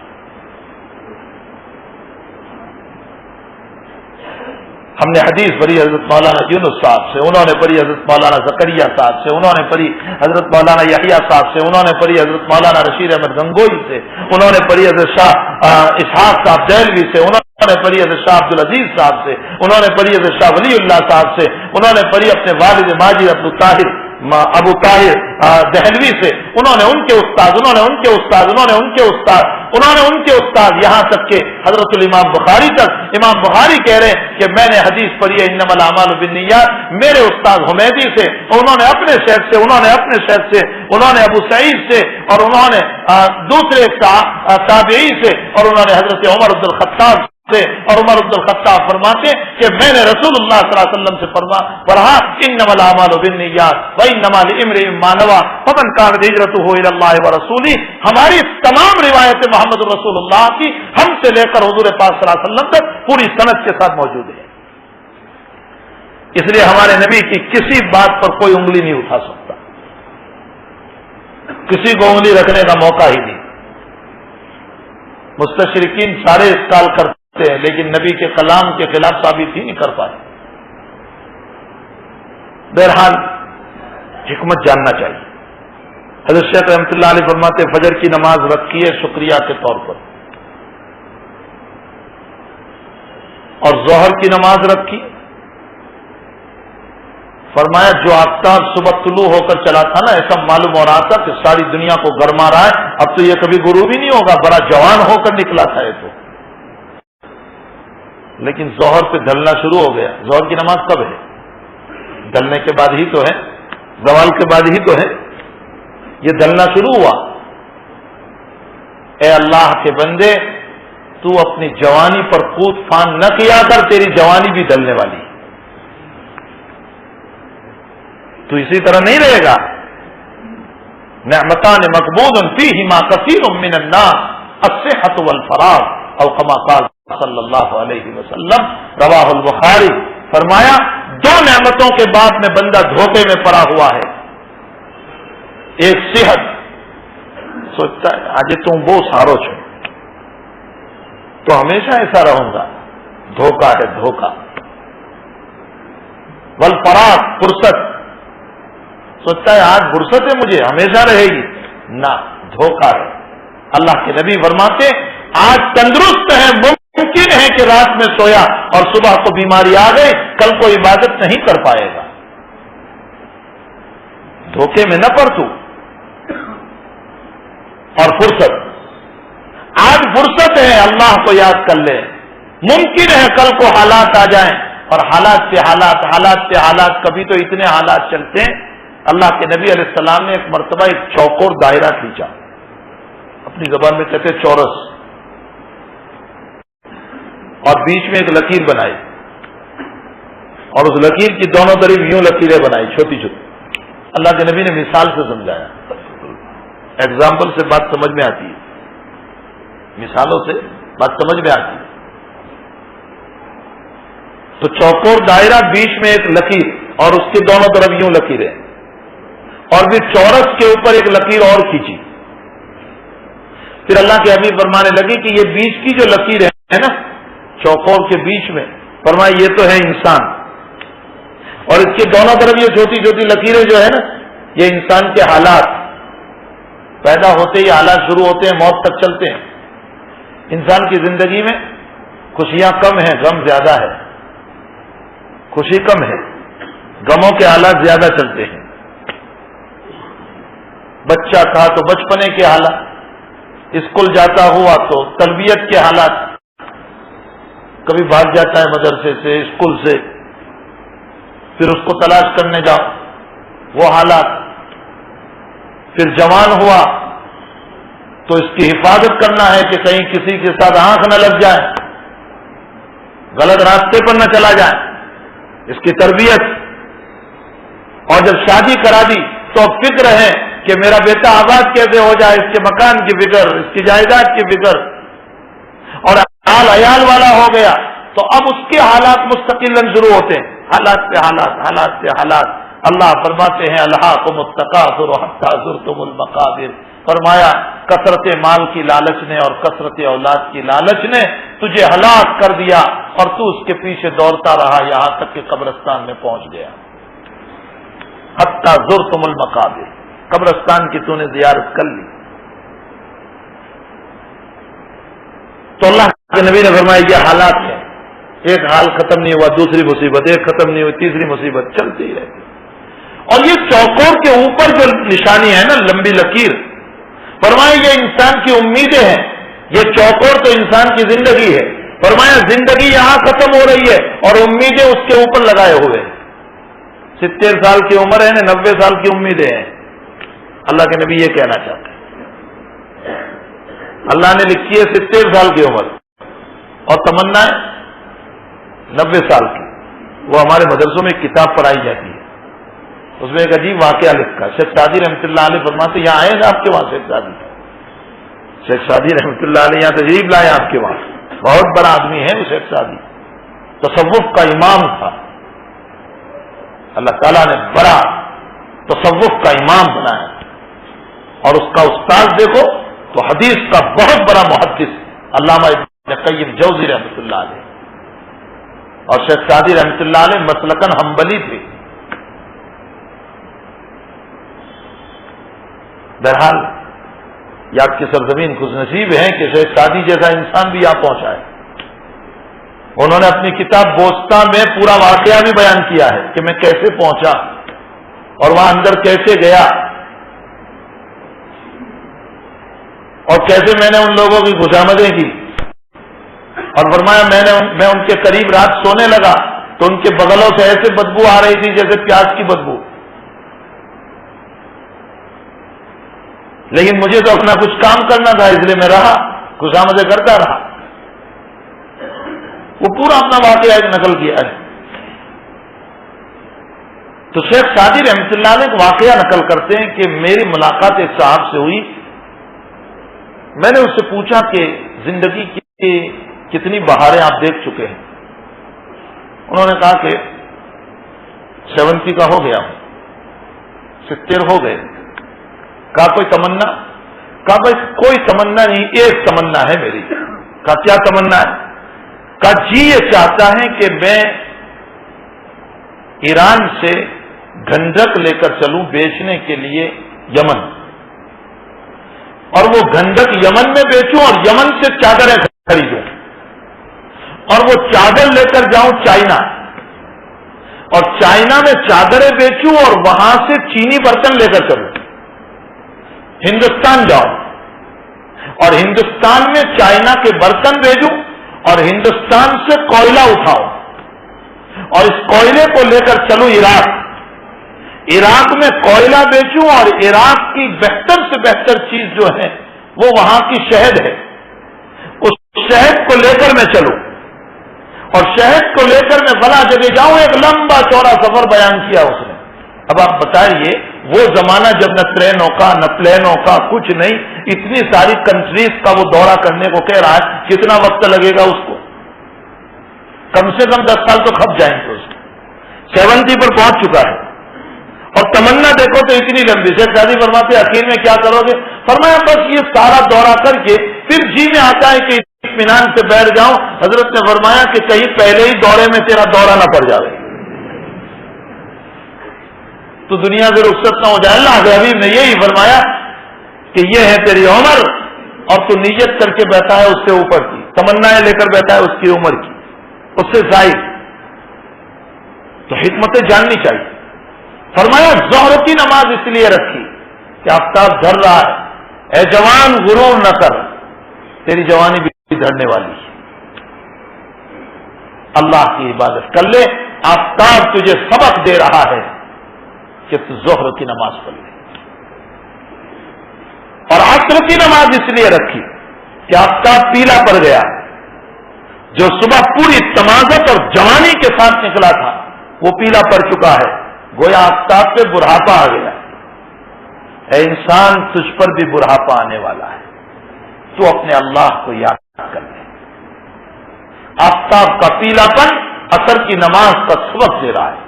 ہم نے حدیث پڑھی حضرت مولانا یونس صاحب سے, انہوں نے پڑھی حضرت مولانا زکریا صاحب سے, انہوں نے پڑھی حضرت مولانا یحییٰ صاحب سے, انہوں نے پڑھی حضرت مولانا رشید احمد گنگوئی سے, انہوں نے پڑھی حضرت شاہ اسحاق صاحب دہلوی سے, انہوں نے پڑھی حضرت شاہ عبد العزیز صاحب سے, انہوں نے پڑھی حضرت شاہ ولی اللہ صاحب سے, انہوں نے پڑھی اپنے والد ماجد ابو طاہر دہلوی سے, انہوں نے ان کے استاد, انہوں نے ان کے استاد, انہوں نے ان کے استاد, انہوں نے ان کے استاد, یہاں تک کہ حضرت الامام بخاری تک. امام بخاری کہہ رہے ہیں کہ میں نے حدیث پڑھی ہے انما الاعمال بالنیات میرے استاد حمیدی سے, انہوں نے اپنے شیخ سے, انہوں نے اپنے شیخ سے, انہوں نے ابو سعید سے, اور انہوں نے دوسرے تابعی سے, اور انہوں نے حضرت عمر بن الخطاب سے, اور عمر بن الخطاب فرماتے کہ میں نے رسول اللہ صلی اللہ علیہ وسلم سے پڑھا انما الاعمال بالنیات وانما لامرئ ما نوى فمن كانت هجرته الى الله ورسوله. ہماری تمام روایتیں محمد رسول اللہ کی ہم سے لے کر حضور پاک صلی اللہ علیہ وسلم تک پوری سند کے ساتھ موجود ہے. اس لیے ہمارے نبی کی کسی بات پر کوئی انگلی نہیں اٹھا سکتا, کسی کو انگلی رکھنے کا موقع ہی نہیں. مستشرقین سارے اسکال کرتے ہیں لیکن نبی کے کلام کے خلاف ثابت ہی نہیں کر پائے. بہرحال حکمت جاننا چاہیے. حضرت شیخ رحمۃ اللہ علیہ فرماتے فجر کی نماز رکھی ہے شکریہ کے طور پر, اور ظہر کی نماز رکھی. فرمایا جو آفتاب صبح طلوع ہو کر چلا تھا نا, ایسا معلوم ہو رہا تھا کہ ساری دنیا کو گرما رہا ہے, اب تو یہ کبھی غروب ہی نہیں ہوگا, بڑا جوان ہو کر نکلا تھا یہ تو. لیکن ظہر پہ ڈھلنا شروع ہو گیا. ظہر کی نماز کب ہے؟ ڈھلنے کے بعد ہی تو ہے, زوال کے بعد ہی تو ہے. یہ ڈھلنا شروع ہوا. اے اللہ کے بندے, تو اپنی جوانی پر کود فان نہ کیا کر, تیری جوانی بھی ڈھلنے والی. تو اسی طرح نہیں رہے گا. نعمتان مقبول فیہما کثیر من الناس الصحۃ والفراغ او کما قال صلی اللہ علیہ وسلم, رواہ البخاری. فرمایا دو نعمتوں کے بعد میں بندہ دھوکے میں پڑا ہوا ہے. ایک صحت, سوچتا ہے آج تم وہ سارو چھو تو ہمیشہ ایسا رہوں گا, دھوکا ہے دھوکا. والفراغ فرصت, سوچتا ہے آج فرصت ہے مجھے ہمیشہ رہے گی, نہ دھوکا ہے. اللہ کے نبی فرماتے آج تندرست ہے, ممکن ہے کہ رات میں سویا اور صبح کو بیماری آ گئی, کل کو عبادت نہیں کر پائے گا. دھوکے میں نہ پڑ تو. اور فرصت, آج فرصت ہے اللہ کو یاد کر لے. ممکن ہے کل کو حالات آ جائیں, اور حالات سے حالات, حالات سے حالات, کبھی تو اتنے حالات چلتے ہیں. اللہ کے نبی علیہ السلام نے ایک مرتبہ ایک چوکور دائرہ کھینچا, اپنی زبان میں کہتے چورس, اور بیچ میں ایک لکیر بنائی, اور اس لکیر کی دونوں طرف یوں لکیریں بنائی چھوٹی چھوٹی. اللہ کے نبی نے مثال سے سمجھایا. ایگزامپل سے بات سمجھ میں آتی ہے, مثالوں سے بات سمجھ میں آتی ہے. تو چوکور دائرہ, بیچ میں ایک لکیر, اور اس کے دونوں طرف یوں لکیریں, اور پھر چورس کے اوپر ایک لکیر اور کھینچی. پھر اللہ کے حبیب فرمانے لگے کہ یہ بیچ کی جو لکیر ہے نا چوکور کے بیچ میں, فرمایا یہ تو ہے انسان, اور اس کے دونوں طرف یہ چھوٹی چھوٹی لکیریں جو ہے نا یہ انسان کے حالات. پیدا ہوتے ہی حالات شروع ہوتے ہیں, موت تک چلتے ہیں. انسان کی زندگی میں خوشیاں کم ہیں، غم زیادہ ہے. خوشی کم ہے، غموں کے حالات زیادہ چلتے ہیں. بچہ تھا تو بچپنے کے حالات، اسکول جاتا ہوا تو تربیت کے حالات، کبھی بھاگ جاتا ہے مدرسے سے، اسکول سے، پھر اس کو تلاش کرنے جاؤ، وہ حالات. پھر جوان ہوا تو اس کی حفاظت کرنا ہے کہ کہیں کسی کے ساتھ آنکھ نہ لگ جائے، غلط راستے پر نہ چلا جائے، اس کی تربیت. اور جب شادی کرا دی تو اب فکر ہے کہ میرا بیٹا آباد کیسے ہو جائے، اس کے مکان کی فکر، اس کی جائیداد کی فکر. اور حال عیال والا ہو گیا تو اب اس کے حالات مستقلاً شروع ہوتے ہیں، حالات پہ حالات، حالات پہ حالات. اللہ فرماتے ہیں الہاکم التکاثر حتی زرتم المقابر. فرمایا کثرت مال کی لالچ نے اور کثرت اولاد کی لالچ نے تجھے ہلاک کر دیا اور تو اس کے پیچھے دوڑتا رہا یہاں تک کہ قبرستان میں پہنچ گیا. حتی زرتم المقابر، قبرستان کی تو نے زیارت کر لی. تو اللہ کے نبی نے فرمایا یہ حالات ہیں، ایک حال ختم نہیں ہوا دوسری مصیبت، ایک ختم نہیں ہوئی تیسری مصیبت، چلتی رہتی. اور یہ چوکور کے اوپر جو نشانی ہے نا، لمبی لکیر، فرمایا یہ انسان کی امیدیں ہیں. یہ چوکور تو انسان کی زندگی ہے. فرمایا زندگی یہاں ختم ہو رہی ہے اور امیدیں اس کے اوپر لگائے ہوئے ہیں. 70 سال کی عمر ہے نا، 90 سال کی امیدیں ہیں. اللہ کے نبی یہ کہنا چاہتے ہیں، اللہ نے لکھی ہے 70 سال کی عمر اور تمنا ہے 90 سال کی. وہ ہمارے مدرسوں میں ایک کتاب پڑھائی جاتی ہے، اس میں ایک عجیب واقعہ لکھا. شیخ سعدی رحمۃ اللہ علیہ فرماتے یہاں آئے گا آپ کے وہاں شیخ سعدی رحمۃ اللہ علیہ یہاں تشریف لائے آپ کے وہاں. بہت بڑا آدمی ہے وہ شیخ سعدی، تصوف کا امام تھا. اللہ تعالیٰ نے بڑا تصوف کا امام بنایا. اور اس کا استاد دیکھو تو حدیث کا بہت بڑا محدث علامہ ابن قیم جوزی رحمۃ اللہ علیہ. اور شیخ سعدی رحمۃ اللہ علیہ مسلکن حنبلی تھے. بہرحال یہ آپ کی سرزمین خوش نصیب ہے کہ شیخ سعدی جیسا انسان بھی یہاں پہنچا ہے. انہوں نے اپنی کتاب بوستا میں پورا واقعہ بھی بیان کیا ہے کہ میں کیسے پہنچا اور وہاں اندر کیسے گیا اور کیسے میں نے ان لوگوں کی خوشامدیں کی. اور فرمایا میں ان کے قریب رات سونے لگا تو ان کے بغلوں سے ایسے بدبو آ رہی تھی جیسے پیاز کی بدبو، لیکن مجھے تو اپنا کچھ کام کرنا تھا اس لیے میں رہا، خوشامدیں کرتا رہا. وہ پورا اپنا واقعہ ایک نقل کیا ہے. تو شیخ سعدی رحمۃ اللہ علیہ ایک واقعہ نقل کرتے ہیں کہ میری ملاقات ایک صاحب سے ہوئی. میں نے اس سے پوچھا کہ زندگی کی کتنی بہاریں آپ دیکھ چکے ہیں؟ انہوں نے کہا کہ 70 کا ہو گیا ہوں، 70 ہو گئے. کہا کوئی تمنا؟ کہا بھائی کوئی تمنا نہیں، ایک تمنا ہے میری. کہا کیا تمنا ہے؟ کہا جی یہ چاہتا ہے کہ میں ایران سے گھنڈک لے کر چلوں بیچنے کے لیے یمن، اور وہ گھنڈک یمن میں بیچوں اور یمن سے چادریں خریدوں، اور وہ چادر لے کر جاؤں چائنا اور چائنا میں چادریں بیچوں اور وہاں سے چینی برتن لے کر چلوں. ہندوستان جاؤں اور ہندوستان میں چائنا کے برتن بھیجوں اور ہندوستان سے کوئلہ اٹھاؤں اور اس کوئلے کو لے کر چلوں عراق میں کوئلہ بیچوں اور عراق کی بہتر سے بہتر چیز جو ہے وہ وہاں کی شہد ہے، اس شہد کو لے کر میں چلوں اور شہد کو لے کر میں فلاں جگہ جاؤں. ایک لمبا چوڑا سفر بیان کیا اس نے. اب آپ بتائیے وہ زمانہ جب نہ ٹرینوں کا نہ پلینوں کا کچھ نہیں، اتنی ساری کنٹریز کا وہ دورہ کرنے کو کہہ رہا ہے، کتنا وقت لگے گا اس کو؟ کم سے کم 10 سال تو کھپ جائیں گے. اس کو 70 پر پہنچ چکا ہے اور تمنا دیکھو تو اتنی لمبی. شیخ سعدی فرماتے اخیر میں کیا کرو گے؟ فرمایا بس یہ سارا دورہ کر کے پھر جی میں آتا ہے کہ اطمینان سے بیٹھ جاؤں. حضرت نے فرمایا کہ کہیں پہلے ہی دورے میں تیرا دورہ نہ پڑ جائے تو دنیا سے رخصت نہ ہو جائے. اللہ کے حبیب نے یہی فرمایا کہ یہ ہے تیری عمر اور تو نیت کر کے بیٹھا ہے اس سے اوپر کی، تمنائیں لے کر بیٹھا ہے اس کی عمر کی، اس سے زائد، تو حکمتیں جاننی چاہیے۔ فرمایا ظہر کی نماز اس لیے رکھی کہ آفتاب جھڑ رہا ہے، اے جوان غرور نہ کر، تیری جوانی بھی جھڑنے والی ہے، اللہ کی عبادت کر لے، آفتاب تجھے سبق دے رہا ہے کہ تو ظہر کی نماز پڑھ لے۔ اور عصر کی نماز اس لیے رکھی کہ آفتاب پیلا پڑ گیا، جو صبح پوری تمازت اور جوانی کے ساتھ نکلا تھا وہ پیلا پڑ چکا ہے، گویا آفتاب پہ بڑھاپا آ گیا۔ اے انسان، تجھ پر بھی بڑھاپا آنے والا ہے، تو اپنے اللہ کو یاد کر لے۔ آفتاب کا پیلا پن عصر کی نماز کا سبق دے رہا ہے۔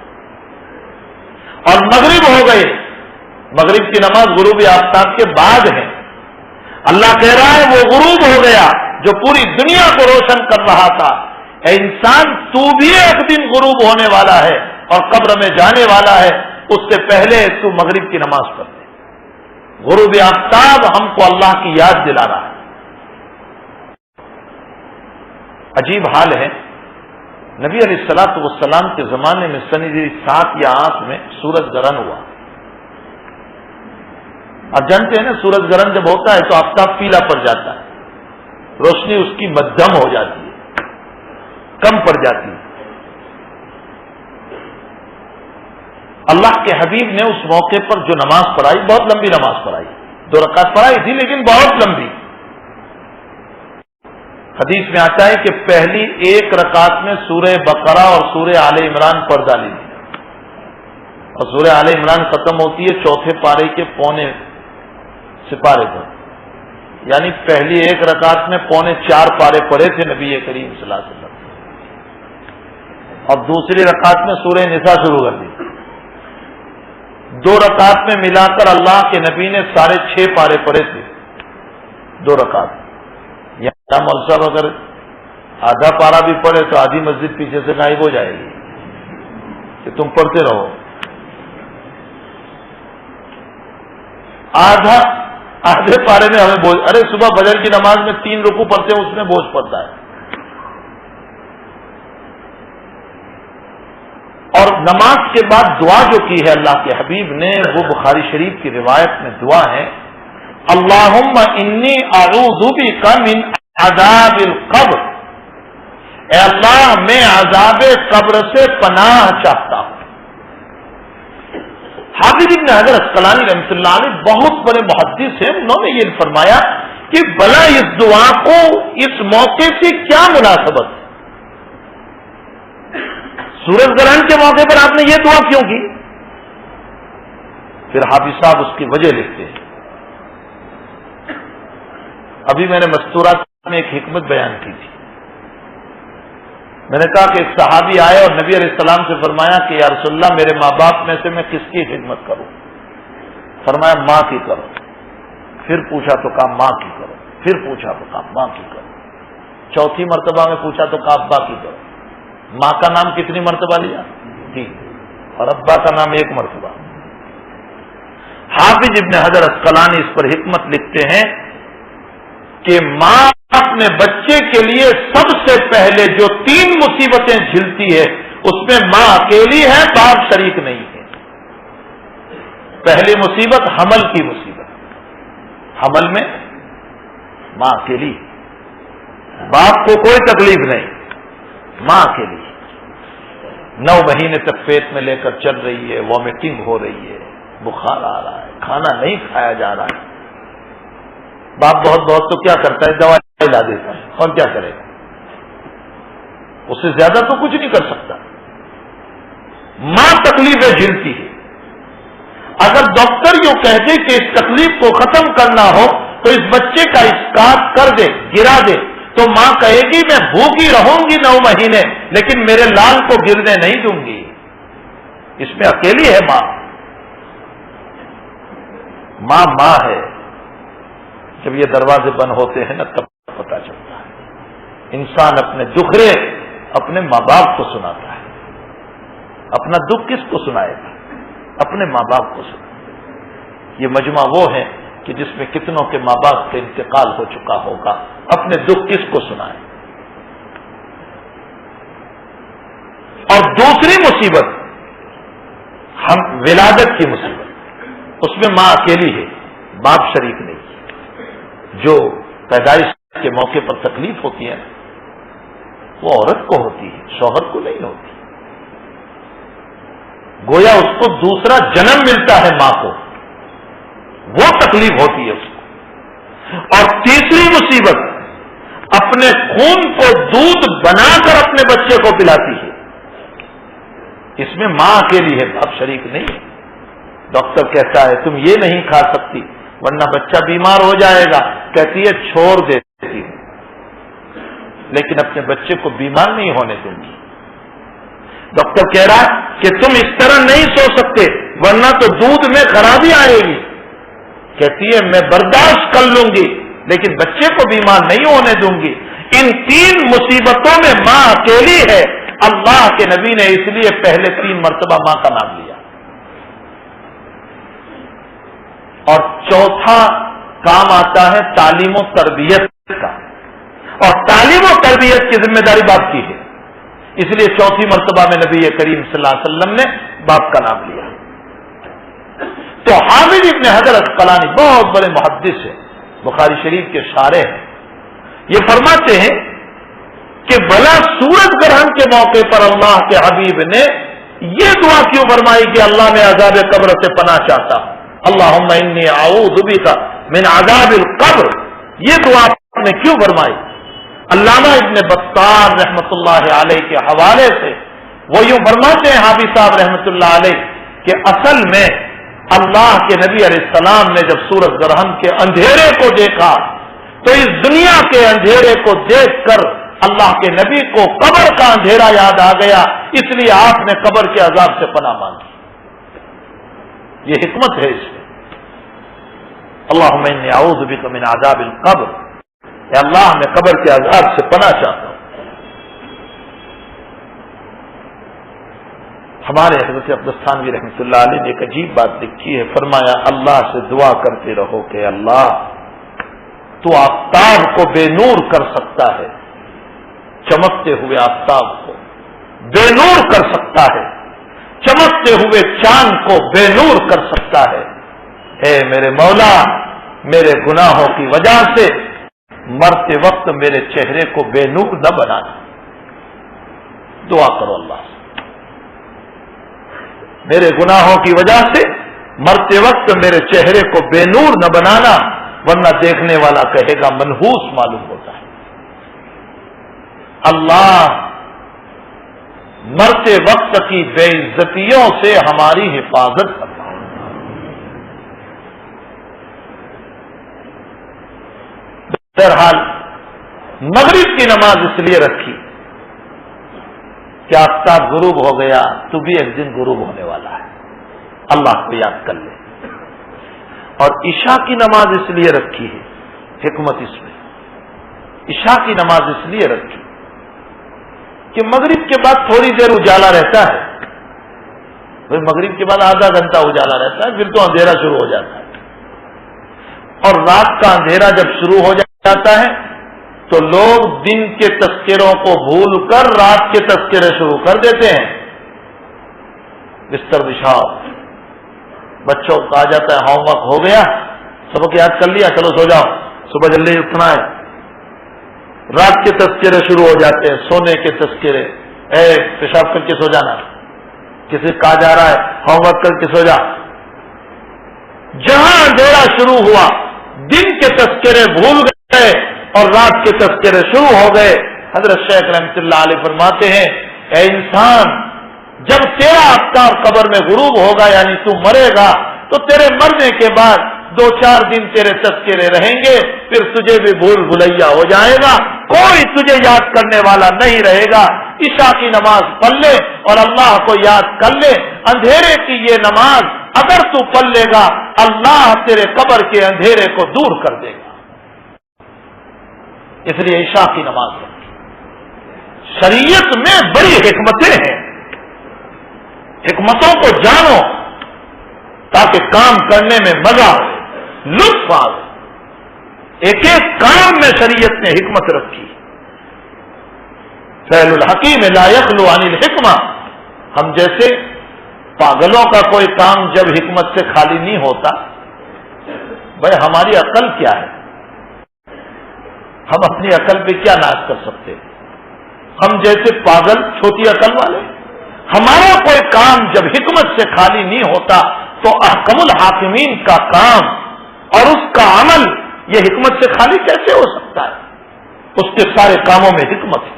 اور مغرب ہو گئے، مغرب کی نماز غروب آفتاب کے بعد ہے، اللہ کہہ رہا ہے وہ غروب ہو گیا جو پوری دنیا کو روشن کر رہا تھا۔ اے انسان، تو بھی ایک دن غروب ہونے والا ہے اور قبر میں جانے والا ہے، اس سے پہلے تو مغرب کی نماز پڑھ لے۔ غروب آفتاب ہم کو اللہ کی یاد دلا رہا ہے۔ عجیب حال ہے، نبی علیہ الصلوۃ والسلام کے زمانے میں سن 7 یا 8 میں سورج گرہن ہوا۔ آپ جانتے ہیں نا، سورج گرہن جب ہوتا ہے تو آفتاب پیلا پڑ جاتا ہے، روشنی اس کی مدھم ہو جاتی ہے، کم پڑ جاتی ہے۔ اللہ کے حبیب نے اس موقع پر جو نماز پڑھائی، بہت لمبی نماز پڑھائی، 2 رکعت پڑھائی تھی لیکن بہت لمبی۔ حدیث میں آتا ہے کہ پہلی 1 رکعت میں سورہ بقرہ اور سورہ آل عمران پڑھ ڈالی تھی، اور سورہ آل عمران ختم ہوتی ہے 4تھے پارے کے پونے سپارے پر، یعنی پہلی 1 رکعت میں 3.25 پارے پڑھے تھے نبی کریم صلی اللہ علیہ وسلم، اور دوسری رکعت میں سورہ نساء شروع کر دی۔ 2 رکعت میں ملا کر اللہ کے نبی نے 6.5 پارے پڑھے تھے 2 رکعت۔ یہاں مول صاحب اگر آدھا پارا بھی پڑھے تو آدھی مسجد پیچھے سے غائب ہو جائے گی کہ تم پڑھتے رہو۔ آدھے پارے میں ہمیں بوجھ، ارے صبح فجر کی نماز میں 3 رکوع پڑھتے ہیں، اس میں بوجھ پڑتا ہے۔ اور نماز کے بعد دعا جو کی ہے اللہ کے حبیب نے، وہ بخاری شریف کی روایت میں دعا ہے، اللہم انی اعوذ بک من عذاب القبر، اے اللہ میں عذاب قبر سے پناہ چاہتا ہوں۔ حافظ ابن حجر عسقلانی رحمۃ اللہ علیہ بہت بڑے محدث ہیں، انہوں نے یہ فرمایا کہ بھلا اس دعا کو اس موقع سے کیا مناسبت، سورج گرہن کے موقع پر آپ نے یہ دعا کیوں کی؟ پھر حافظ صاحب اس کی وجہ لکھتے ہیں۔ ابھی میں نے مستورات میں ایک حکمت بیان کی تھی، میں نے کہا کہ ایک صحابی آئے اور نبی علیہ السلام سے فرمایا کہ یا رسول اللہ میرے ماں باپ میں سے میں کس کی خدمت کروں؟ فرمایا ماں کی کرو۔ پھر پوچھا تو کہا ماں کی کرو، پھر پوچھا تو کہا ماں کی کرو، 4تھی مرتبہ میں پوچھا تو کہا ابا کی کرو۔ ماں کا نام کتنی مرتبہ لیا؟ 3، اور ابا کا نام 1 مرتبہ۔ حافظ ابن حجر عسقلانی اس پر حکمت لکھتے ہیں کہ ماں اپنے بچے کے لیے سب سے پہلے جو 3 مصیبتیں جھلتی ہے اس میں ماں اکیلی ہے، باپ شریک نہیں ہے۔ پہلی مصیبت حمل کی مصیبت، حمل میں ماں اکیلی، باپ کو کوئی تکلیف نہیں، ماں اکیلی 9 مہینے تک پیٹ میں لے کر چل رہی ہے، وامٹنگ ہو رہی ہے، بخار آ رہا ہے، کھانا نہیں کھایا جا رہا ہے، باپ بہت تو کیا کرتا ہے، دوائی لا دیتا ہے، اور کیا کرے گا، اس سے زیادہ تو کچھ نہیں کر سکتا۔ ماں تکلیفیں جھیلتی ہے۔ اگر ڈاکٹر یوں کہتے کہ اس تکلیف کو ختم کرنا ہو تو اس بچے کا اسقاط کر دے، گرا دے، تو ماں کہے گی میں بھوکی رہوں گی 9 مہینے لیکن میرے لال کو گرنے نہیں دوں گی۔ اس میں اکیلی ہے ماں، ماں ہے۔ جب یہ دروازے بند ہوتے ہیں نا تب پتہ چلتا ہے۔ انسان اپنے دکھرے اپنے ماں باپ کو سناتا ہے۔ اپنا دکھ کس کو سنائے گا؟ اپنے ماں باپ کو سنائے گا۔ یہ مجمع وہ ہے کہ جس میں کتنوں کے ماں باپ کا انتقال ہو چکا ہوگا، اپنے دکھ کس کو سنائیں؟ اور دوسری مصیبت ہم ولادت کی مصیبت، اس میں ماں اکیلی ہے، باپ شریک نہیں۔ جو پیدائش کے موقع پر تکلیف ہوتی ہے وہ عورت کو ہوتی ہے، شوہر کو نہیں ہوتی۔ گویا اس کو دوسرا جنم ملتا ہے ماں کو، وہ تکلیف ہوتی ہے اس کو۔ اور تیسری مصیبت اپنے خون کو دودھ بنا کر اپنے بچے کو پلاتی ہے، اس میں ماں اکیلی ہے، باپ شریک نہیں ہے۔ ڈاکٹر کہتا ہے تم یہ نہیں کھا سکتی ورنہ بچہ بیمار ہو جائے گا، کہتی ہے چھوڑ دیتی ہوں، لیکن اپنے بچے کو بیمار نہیں ہونے دوں گی۔ ڈاکٹر کہہ رہا ہے کہ تم اس طرح نہیں سو سکتے ورنہ تو دودھ میں خرابی آئے گی، کہتی ہے میں برداشت کر لوں گی لیکن بچے کو بیمار نہیں ہونے دوں گی۔ ان تین مصیبتوں میں ماں اکیلی ہے۔ اللہ کے نبی نے اس لیے پہلے 3 مرتبہ ماں کا نام لیا، اور چوتھا کام آتا ہے تعلیم و تربیت کا، اور تعلیم و تربیت کی ذمہ داری باپ کی ہے، اس لیے چوتھی مرتبہ میں نبی کریم صلی اللہ علیہ وسلم نے باپ کا نام لیا۔ تو حافظ ابن حجر عسقلانی بہت بڑے محدث ہیں، بخاری شریف کے شارح ہیں، یہ فرماتے ہیں کہ بلا سورج گرہن کے موقع پر اللہ کے حبیب نے یہ دعا کیوں فرمائی کہ اللہ میں عذاب قبر سے پناہ چاہتا ہوں، اللہم انی اعوذ بک من عذاب القبر، یہ دعا نے کیوں فرمائی؟ علامہ ابن بطال رحمت اللہ علیہ کے حوالے سے وہ یوں فرماتے ہیں حافظ صاحب رحمت اللہ علیہ کہ اصل میں اللہ کے نبی علیہ السلام نے جب سورج گرہن کے اندھیرے کو دیکھا تو اس دنیا کے اندھیرے کو دیکھ کر اللہ کے نبی کو قبر کا اندھیرا یاد آ گیا، اس لیے آپ نے قبر کے عذاب سے پناہ مانگی۔ یہ حکمت ہے اس میں، اللہم انی اعوذ بک من عذاب القبر، اے اللہ میں قبر کے عذاب سے پناہ چاہتا ہوں۔ ہمارے حضرت عبداللہ تھانوی رحمۃ اللہ علیہ نے ایک عجیب بات لکھی ہے، فرمایا اللہ سے دعا کرتے رہو کہ اللہ تو آفتاب کو بے نور کر سکتا ہے، چمکتے ہوئے آفتاب کو بے نور کر سکتا ہے، چمکتے ہوئے چاند کو بے نور کر سکتا ہے، اے میرے مولا میرے گناہوں کی وجہ سے مرتے وقت میرے چہرے کو بے نور نہ بنانا۔ دعا کرو اللہ سے، میرے گناہوں کی وجہ سے مرتے وقت میرے چہرے کو بے نور نہ بنانا، ورنہ دیکھنے والا کہے گا منحوس معلوم ہوتا ہے۔ اللہ مرتے وقت کی بے عزتیوں سے ہماری حفاظت کرنا۔ بہرحال مغرب کی نماز اس لیے رکھی کہ آفتاب غروب ہو گیا تو بھی ایک دن غروب ہونے والا ہے، اللہ کو یاد کر لے۔ اور عشاء کی نماز اس لیے رکھی ہے، حکمت اس میں عشاء کی نماز اس لیے رکھی کہ مغرب کے بعد تھوڑی دیر اجالا رہتا ہے، پھر مغرب کے بعد آدھا گھنٹہ اجالا رہتا ہے، پھر تو اندھیرا شروع ہو جاتا ہے، اور رات کا اندھیرا جب شروع ہو جاتا ہے تو لوگ دن کے تذکروں کو بھول کر رات کے تذکرے شروع کر دیتے ہیں۔ بستر بچھاؤ، بچوں کو کہا جاتا ہے ہوم ورک ہو گیا، سبق یاد کر لیا، چلو سو جاؤ، صبح جلدی اٹھنا ہے۔ رات کے تذکرے شروع ہو جاتے ہیں، سونے کے تذکرے، اے پیشاب کر کے سو جانا، کسی کہا جا رہا ہے ہوم ورک کر کے سو جا۔ جہاں اندھیرا شروع ہوا دن کے تذکرے بھول گئے اور رات کے تذکرے شروع ہو گئے۔ حضرت شیخ رحمۃ اللہ علیہ فرماتے ہیں اے انسان، جب تیرا آفتاب قبر میں غروب ہوگا یعنی تو مرے گا تو تیرے مرنے کے بعد 2-4 دن تیرے تذکرے رہیں گے، پھر تجھے بھی بھول بھلیا ہو جائے گا، کوئی تجھے یاد کرنے والا نہیں رہے گا۔ عشاء کی نماز پڑھ لے اور اللہ کو یاد کر لے۔ اندھیرے کی یہ نماز اگر تو پڑھ لے گا اللہ تیرے قبر کے اندھیرے کو دور کر دے گا، اس لیے عشاء کی نماز ہے۔ شریعت میں بڑی حکمتیں ہیں، حکمتوں کو جانو تاکہ کام کرنے میں مزہ ہو۔ لطف آوے. ایک ایک کام میں شریعت نے حکمت رکھی. فعل الحکیم لا یخلو عن الحکمہ. ہم جیسے پاگلوں کا کوئی کام جب حکمت سے خالی نہیں ہوتا. بھائی ہماری عقل کیا ہے؟ ہم اپنی عقل پہ کیا ناز کر سکتے؟ ہم جیسے پاگل چھوٹی عقل والے. ہمارا کوئی کام جب حکمت سے خالی نہیں ہوتا تو احکم الحاکمین کا کام اور اس کا عمل یہ حکمت سے خالی کیسے ہو سکتا ہے؟ اس کے سارے کاموں میں حکمت ہے.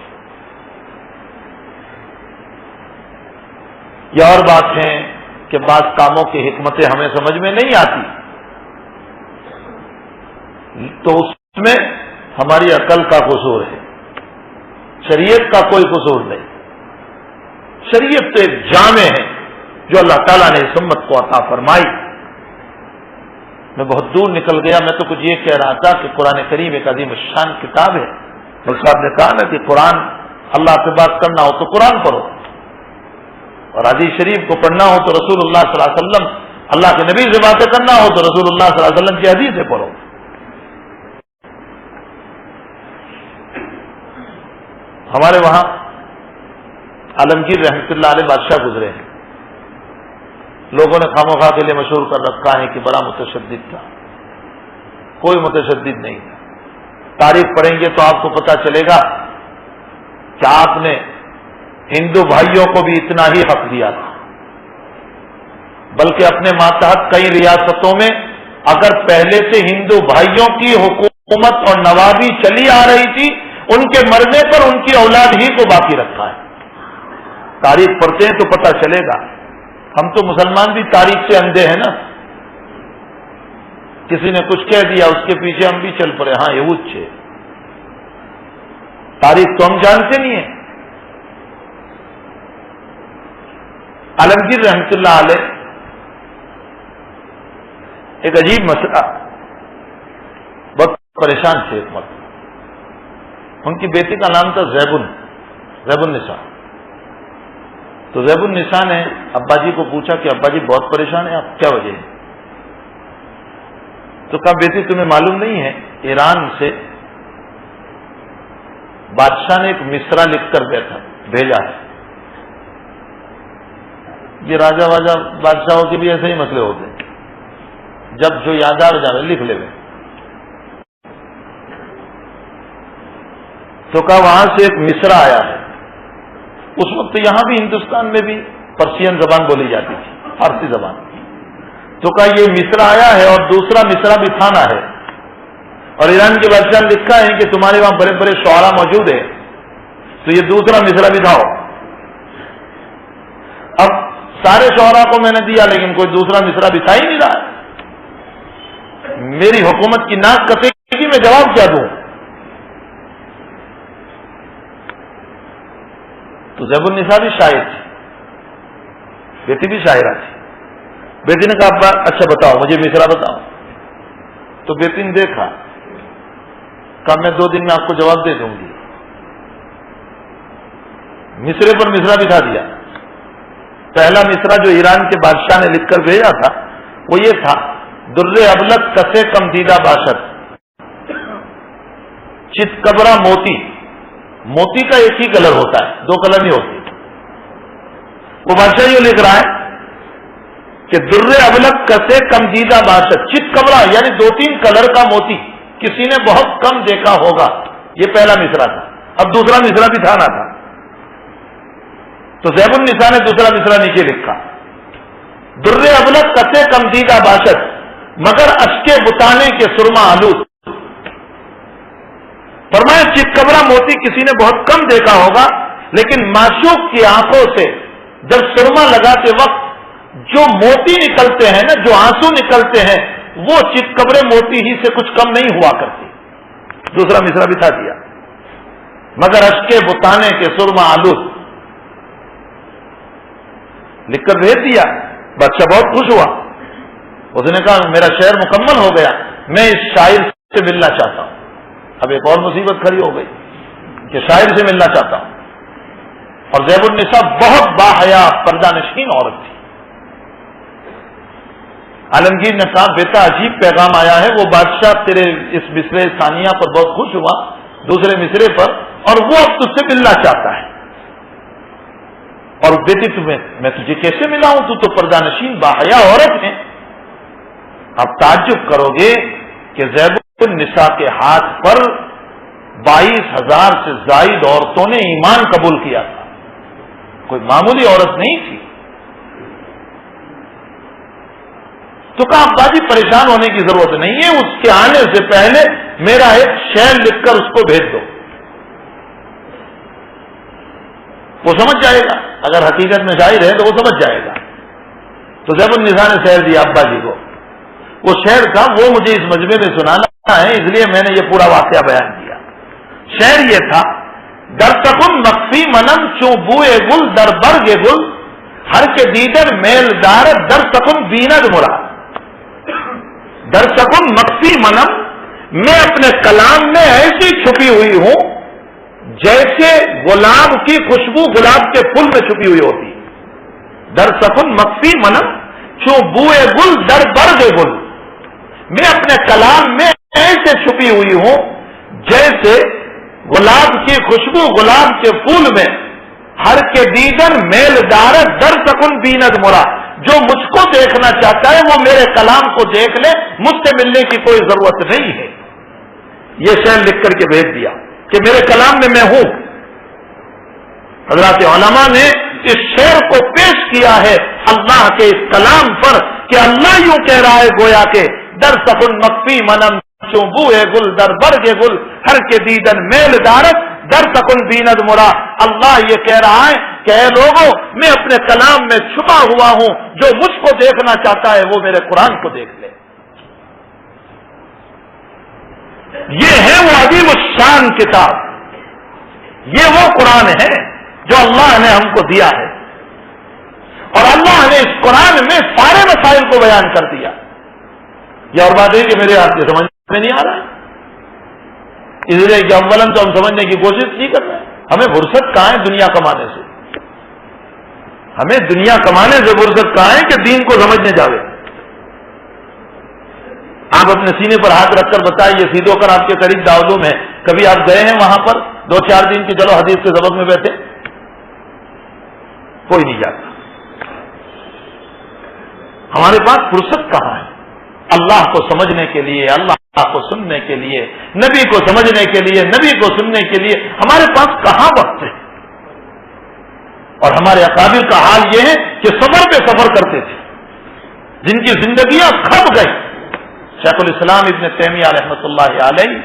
یہ اور بات ہے کہ بعض کاموں کی حکمتیں ہمیں سمجھ میں نہیں آتی تو اس میں ہماری عقل کا قصور ہے. شریعت کا کوئی قصور نہیں. شریعت تو ایک جامع ہے جو اللہ تعالیٰ نے اس امت کو عطا فرمائی. میں بہت دور نکل گیا. میں تو کچھ یہ کہہ رہا تھا کہ قرآن کریم ایک عظیم الشان کتاب ہے. ملک صاحب نے کہا نا کہ قرآن اللہ سے بات کرنا ہو تو قرآن پڑھو اور حدیث شریف کو پڑھنا ہو تو رسول اللہ صلی اللہ علیہ وسلم اللہ کے نبی سے باتیں کرنا ہو تو رسول اللہ صلی اللہ علیہ وسلم کی حدیث سے پڑھو. ہمارے وہاں عالمگیر رحمۃ اللہ علیہ بادشاہ گزرے ہیں. لوگوں نے خاموخواہ کے لیے مشہور کر رکھا ہے کہ بڑا متشدد تھا. کوئی متشدد نہیں تھا. تاریخ پڑھیں گے تو آپ کو پتہ چلے گا کہ آپ نے ہندو بھائیوں کو بھی اتنا ہی حق دیا تھا. بلکہ اپنے ماتحت کئی ریاستوں میں اگر پہلے سے ہندو بھائیوں کی حکومت اور نوابی چلی آ رہی تھی ان کے مرنے پر ان کی اولاد ہی کو باقی رکھا ہے. تاریخ پڑھتے ہیں تو پتہ چلے گا. ہم تو مسلمان بھی تاریخ سے اندھے ہیں نا. کسی نے کچھ کہہ دیا اس کے پیچھے ہم بھی چل پڑے. ہاں یہ اچھے تاریخ تو ہم جانتے نہیں ہیں. عالمگیر رحمۃ اللہ علیہ ایک عجیب مسئلہ بہت پریشان تھے. ایک وقت ان کی بیٹی کا نام تھا زیب النساء. تو زیب النساء نے ابا جی کو پوچھا کہ ابا جی بہت پریشان ہیں آپ, کیا وجہ ہے؟ تو کہا بیٹی تمہیں معلوم نہیں ہے ایران سے بادشاہ نے ایک مصرع لکھ کر بھیجا ہے. یہ راجا واجا بادشاہوں کے بھی ایسے ہی مسئلے ہوتے ہیں. جب جو یاد آ جانے لکھ لے. تو کہا وہاں سے ایک مصرع آیا ہے. اس وقت یہاں بھی ہندوستان میں بھی پرشین زبان بولی جاتی تھی, فارسی زبان. تو کہا یہ مصرع آیا ہے اور دوسرا مصرع بھی تھانا ہے اور ایران کے بادشاہ نے لکھا ہے کہ تمہارے وہاں بڑے بڑے شعراء موجود ہیں تو یہ دوسرا مصرع بھی دکھاؤ. اب سارے شعراء کو میں نے دیا لیکن کوئی دوسرا مصرع دکھا ہی نہیں رہا. میری حکومت کی ناک کٹے گی, میں جواب کیا دوں؟ تو زیب النساء بھی شاعر تھی, بیٹی بھی شاعرہ تھی. بیٹی نے کہا اچھا بتاؤ مجھے مصرع بتاؤ. تو بیٹی نے دیکھا, کہا میں 2 دن میں آپ کو جواب دے دوں گی. مصرے پر مصرع بٹھا دیا. پہلا مصرع جو ایران کے بادشاہ نے لکھ کر بھیجا تھا وہ یہ تھا, در ابلق کسے کم دیدہ باشد چت کبرا موتی. موتی کا ایک ہی کلر ہوتا ہے, 2 کلر نہیں ہوتے. وہ بادشاہ یہ لکھ رہا ہے کہ در ابلق کسے کم دیدہ باشد چت کبرا یعنی 2-3 کلر کا موتی کسی نے بہت کم دیکھا ہوگا. یہ پہلا مصرع تھا. اب دوسرا مصرع بھی تھا نا تھا. تو زیب النساء نے دوسرا مصرع نیچے لکھا, در ابلق کسے کم دیدہ باشد مگر اشکے بتانے کے سرما آلود. فرمایا چت کبرا موتی کسی نے بہت کم دیکھا ہوگا لیکن معشوق کی آنکھوں سے جب سرما لگاتے وقت جو موتی نکلتے ہیں نا, جو آنسو نکلتے ہیں وہ چت کبرے موتی ہی سے کچھ کم نہیں ہوا کرتے. دوسرا مصرع بٹھا دیا, مگر اشکے بتانے کے سرما آلود لکھ کر بھیج دیا. بادشاہ بہت خوش ہوا. اس نے کہا میرا شعر مکمل ہو گیا, میں اس شاعر سے ملنا چاہتا ہوں. اب ایک اور مصیبت کھڑی ہو گئی کہ شاعر سے ملنا چاہتا ہوں. اور زیب النساء بہت باحیا پردہ نشین عورت تھی. عالمگیر نے کہا بیٹا عجیب پیغام آیا ہے، وہ بادشاہ تیرے اس مصرے ثانیہ پر بہت خوش ہوا، دوسرے مصرے پر، اور وہ اب تجھ سے ملنا چاہتا ہے۔ اور بیٹی میں تجھے کیسے ملا ہوں، تو پردہ نشین باحیا عورت ہے۔ اب تعجب کرو گے کہ زیب النساء کے ہاتھ پر 22,000 سے زائد عورتوں نے ایمان قبول کیا تھا، کوئی معمولی عورت نہیں تھی۔ تو کہا ابا جی پریشان ہونے کی ضرورت نہیں ہے، اس کے آنے سے پہلے میرا ایک شعر لکھ کر اس کو بھیج دو، وہ سمجھ جائے گا، اگر حقیقت میں شاعر ہے تو وہ سمجھ جائے گا۔ تو زیب النساء نے شعر دیا ابا جی کو، وہ شعر تھا وہ مجھے اس مجمع میں سنانا ہے، اس لیے میں نے یہ پورا واقعہ بیان کیا۔ شعر یہ تھا، در تکن مخفی منم چوں بوئے گل در برگ گل، ہر کے دیدر میل دار در تکن بیند مرا۔ در تکن مخفی منم، میں اپنے کلام میں ایسی چھپی ہوئی ہوں جیسے گلاب کی خوشبو گلاب کے پھول میں چھپی ہوئی ہوتی۔ در تکن مخفی منم چوں بوئے گل در برگ گل، میں اپنے کلام میں ایسے چھپی ہوئی ہوں جیسے گلاب کی خوشبو گلاب کے پھول میں، ہر کے دیدن میل دار در تکن بیند مرا، جو مجھ کو دیکھنا چاہتا ہے وہ میرے کلام کو دیکھ لے، مجھ سے ملنے کی کوئی ضرورت نہیں ہے۔ یہ شعر لکھ کر کے بھیج دیا کہ میرے کلام میں میں ہوں۔ حضرات علماء نے اس شعر کو پیش کیا ہے اللہ کے اس کلام پر کہ اللہ یوں کہہ رہا ہے گویا کہ در سکن مخفی منم چوں بوئے گل در برگ گل، ہر کے دیدن میل دارت در سکن بیند مرا۔ اللہ یہ کہہ رہا ہے کہ اے لوگوں، میں اپنے کلام میں چھپا ہوا ہوں، جو مجھ کو دیکھنا چاہتا ہے وہ میرے قرآن کو دیکھ لے۔ یہ ہے وہ عظیم الشان کتاب، یہ وہ قرآن ہے جو اللہ نے ہم کو دیا ہے، اور اللہ نے اس قرآن میں سارے مسائل کو بیان کر دیا۔ یہ اور بات ہے کہ میرے آپ کے سمجھ میں نہیں آ رہا ہے، اس لیے کہ اولن تو ہم سمجھنے کی کوشش نہیں کر رہے، ہمیں فرصت کہاں ہے دنیا کمانے سے، ہمیں دنیا کمانے سے فرصت کہاں ہے کہ دین کو سمجھنے جاوے۔ آپ اپنے سینے پر ہاتھ رکھ کر بتائیے، سیدھو کر آپ کے قریب دعوتوں میں کبھی آپ گئے ہیں وہاں پر 2-4 دن کی چلو حدیث کے سبق میں بیٹھے؟ کوئی نہیں جاتا۔ ہمارے پاس فرصت کہاں ہے اللہ کو سمجھنے کے لیے، اللہ کو سننے کے لیے، نبی کو سمجھنے کے لیے، نبی کو سننے کے لیے ہمارے پاس کہاں وقت ہے؟ اور ہمارے اکابر کا حال یہ ہے کہ سفر پہ سفر کرتے تھے، جن کی زندگیاں کھپ گئی۔ شیخ الاسلام ابن تیمیہ رحمۃ اللہ علیہ،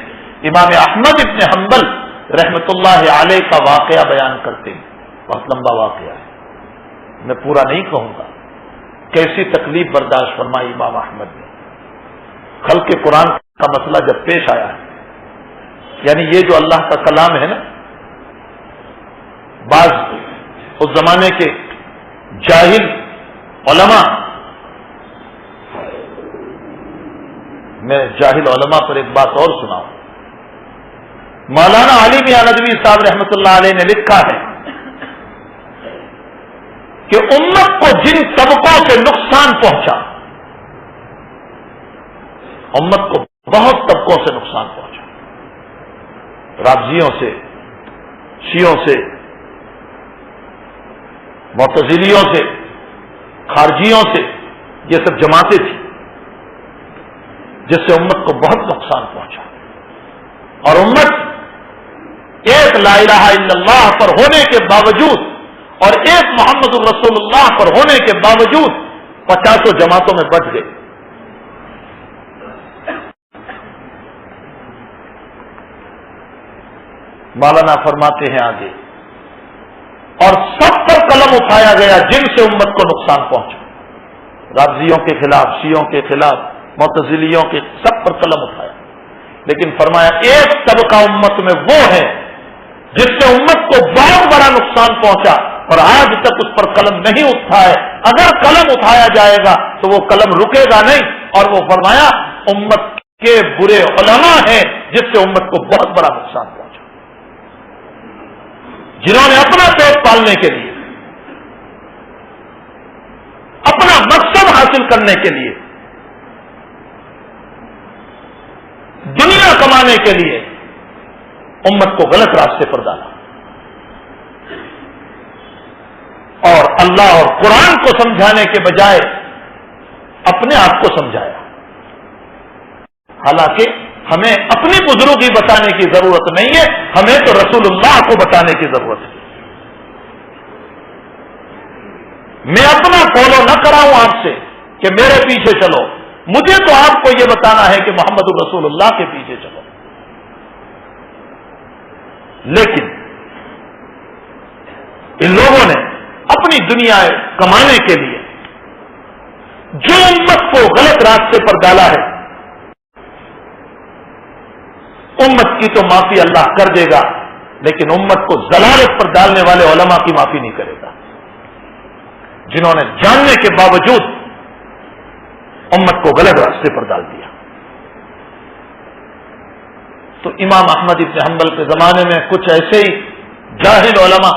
امام احمد ابن حنبل رحمۃ اللہ علیہ کا واقعہ بیان کرتے ہیں، بہت لمبا واقعہ ہے، میں پورا نہیں کہوں گا۔ کیسی تکلیف برداشت فرمائی امام احمد نے۔ خلق قرآن کا مسئلہ جب پیش آیا ہے، یعنی یہ جو اللہ کا کلام ہے نا، بعض اس زمانے کے جاہل علماء، میں جاہل علماء پر ایک بات اور سناؤں۔ مولانا علی میاں ندوی صاحب رحمۃ اللہ علیہ نے لکھا ہے کہ امت کو جن طبقوں سے نقصان پہنچا، امت کو بہت طبقوں سے نقصان پہنچا، رافضیوں سے، شیعوں سے، معتزلیوں سے، خارجیوں سے، یہ سب جماعتیں تھیں جس سے امت کو بہت نقصان پہنچا، اور امت ایک لا الہ الا اللہ پر ہونے کے باوجود اور ایک محمد الرسول اللہ پر ہونے کے باوجود 50 جماعتوں میں بٹ گئی۔ مولانا فرماتے ہیں آگے، اور سب پر قلم اٹھایا گیا جن سے امت کو نقصان پہنچا، رافضیوں کے خلاف، شیعوں کے خلاف، معتزلیوں کے، سب پر قلم اٹھایا، لیکن فرمایا ایک طبقہ امت میں وہ ہے جس سے امت کو بہت بڑا نقصان پہنچا اور آج تک اس پر قلم نہیں اٹھا ہے، اگر قلم اٹھایا جائے گا تو وہ قلم رکے گا نہیں، اور وہ فرمایا امت کے برے علماء ہیں جس سے امت کو بہت بڑا نقصان پہنچا، جنہوں نے اپنا پیٹ پالنے کے لیے، اپنا مقصد حاصل کرنے کے لیے دنیا کمانے کے لیے امت کو غلط راستے پر ڈالا اور اللہ اور قرآن کو سمجھانے کے بجائے اپنے آپ کو سمجھایا. حالانکہ ہمیں اپنی بزرگی بتانے کی ضرورت نہیں ہے، ہمیں تو رسول اللہ کو بتانے کی ضرورت ہے. میں اپنا فالو نہ کراؤں آپ سے کہ میرے پیچھے چلو، مجھے تو آپ کو یہ بتانا ہے کہ محمد رسول اللہ کے پیچھے چلو. لیکن ان لوگوں نے اپنی دنیا کمانے کے لیے جو امت کو غلط راستے پر ڈالا ہے، امت کی تو معافی اللہ کر دے گا، لیکن امت کو ضلالت پر ڈالنے والے علماء کی معافی نہیں کرے گا، جنہوں نے جاننے کے باوجود امت کو غلط راستے پر ڈال دیا. تو امام احمد ابن حنبل کے زمانے میں کچھ ایسے ہی جاہل علماء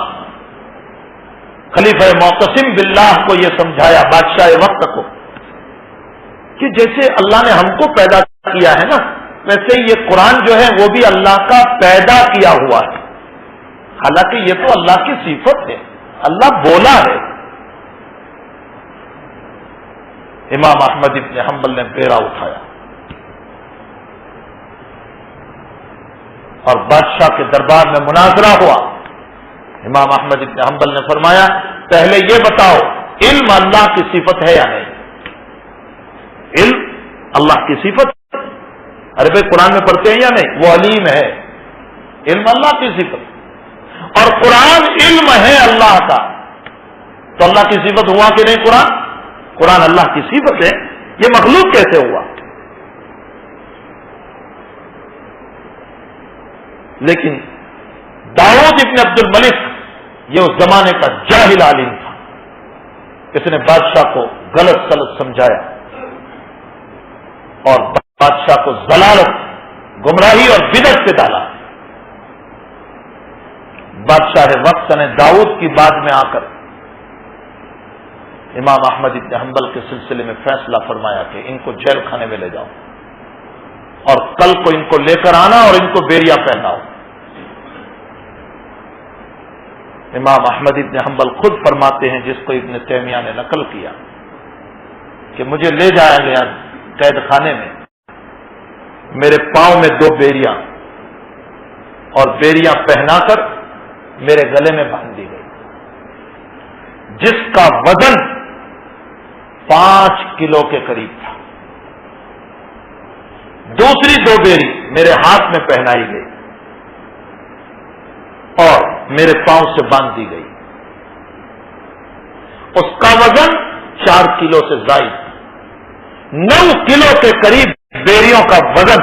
خلیفہ معتصم باللہ کو یہ سمجھایا، بادشاہ وقت کو، کہ جیسے اللہ نے ہم کو پیدا کیا ہے نا، ویسے یہ قرآن جو ہے وہ بھی اللہ کا پیدا کیا ہوا ہے. حالانکہ یہ تو اللہ کی صفت ہے، اللہ بولا ہے. امام احمد ابن حنبل نے بیڑا اٹھایا اور بادشاہ کے دربار میں مناظرہ ہوا. امام احمد ابن حنبل نے فرمایا پہلے یہ بتاؤ علم اللہ کی صفت ہے یا نہیں؟ علم اللہ کی صفت؟ ارے بھائی قرآن میں پڑھتے ہیں یا نہیں؟ وہ علیم ہے، علم اللہ کی صفت، اور قرآن علم ہے اللہ کا، تو اللہ کی صفت ہوا کہ نہیں؟ قرآن اللہ کی صفت ہے، یہ مخلوق کیسے ہوا؟ لیکن داؤد ابن عبد الملک یہ اس زمانے کا جاہل عالم تھا، اس نے بادشاہ کو غلط سلط سمجھایا اور بادشاہ کو ضلالت، گمراہی اور بدعت سے ڈالا. بادشاہ وقت نے داؤد کی بعد میں آ کر امام احمد ابن حنبل کے سلسلے میں فیصلہ فرمایا کہ ان کو جیل خانے میں لے جاؤ اور کل کو ان کو لے کر آنا اور ان کو بیڑیا پہناؤ. امام احمد ابن حنبل خود فرماتے ہیں، جس کو ابن تیمیہ نے نقل کیا، کہ مجھے لے جایا گیا قید خانے میں، میرے پاؤں میں 2 بیڑیاں اور بیڑیاں پہنا کر میرے گلے میں باندھ دی گئی، جس کا وزن 5 کلو کے قریب تھا. دوسری 2 بیڑی میرے ہاتھ میں پہنائی گئی اور میرے پاؤں سے باندھ دی گئی. اس کا وزن 4 کلو سے زائد، 9 کلو کے قریب بیڑیوں کا وزن.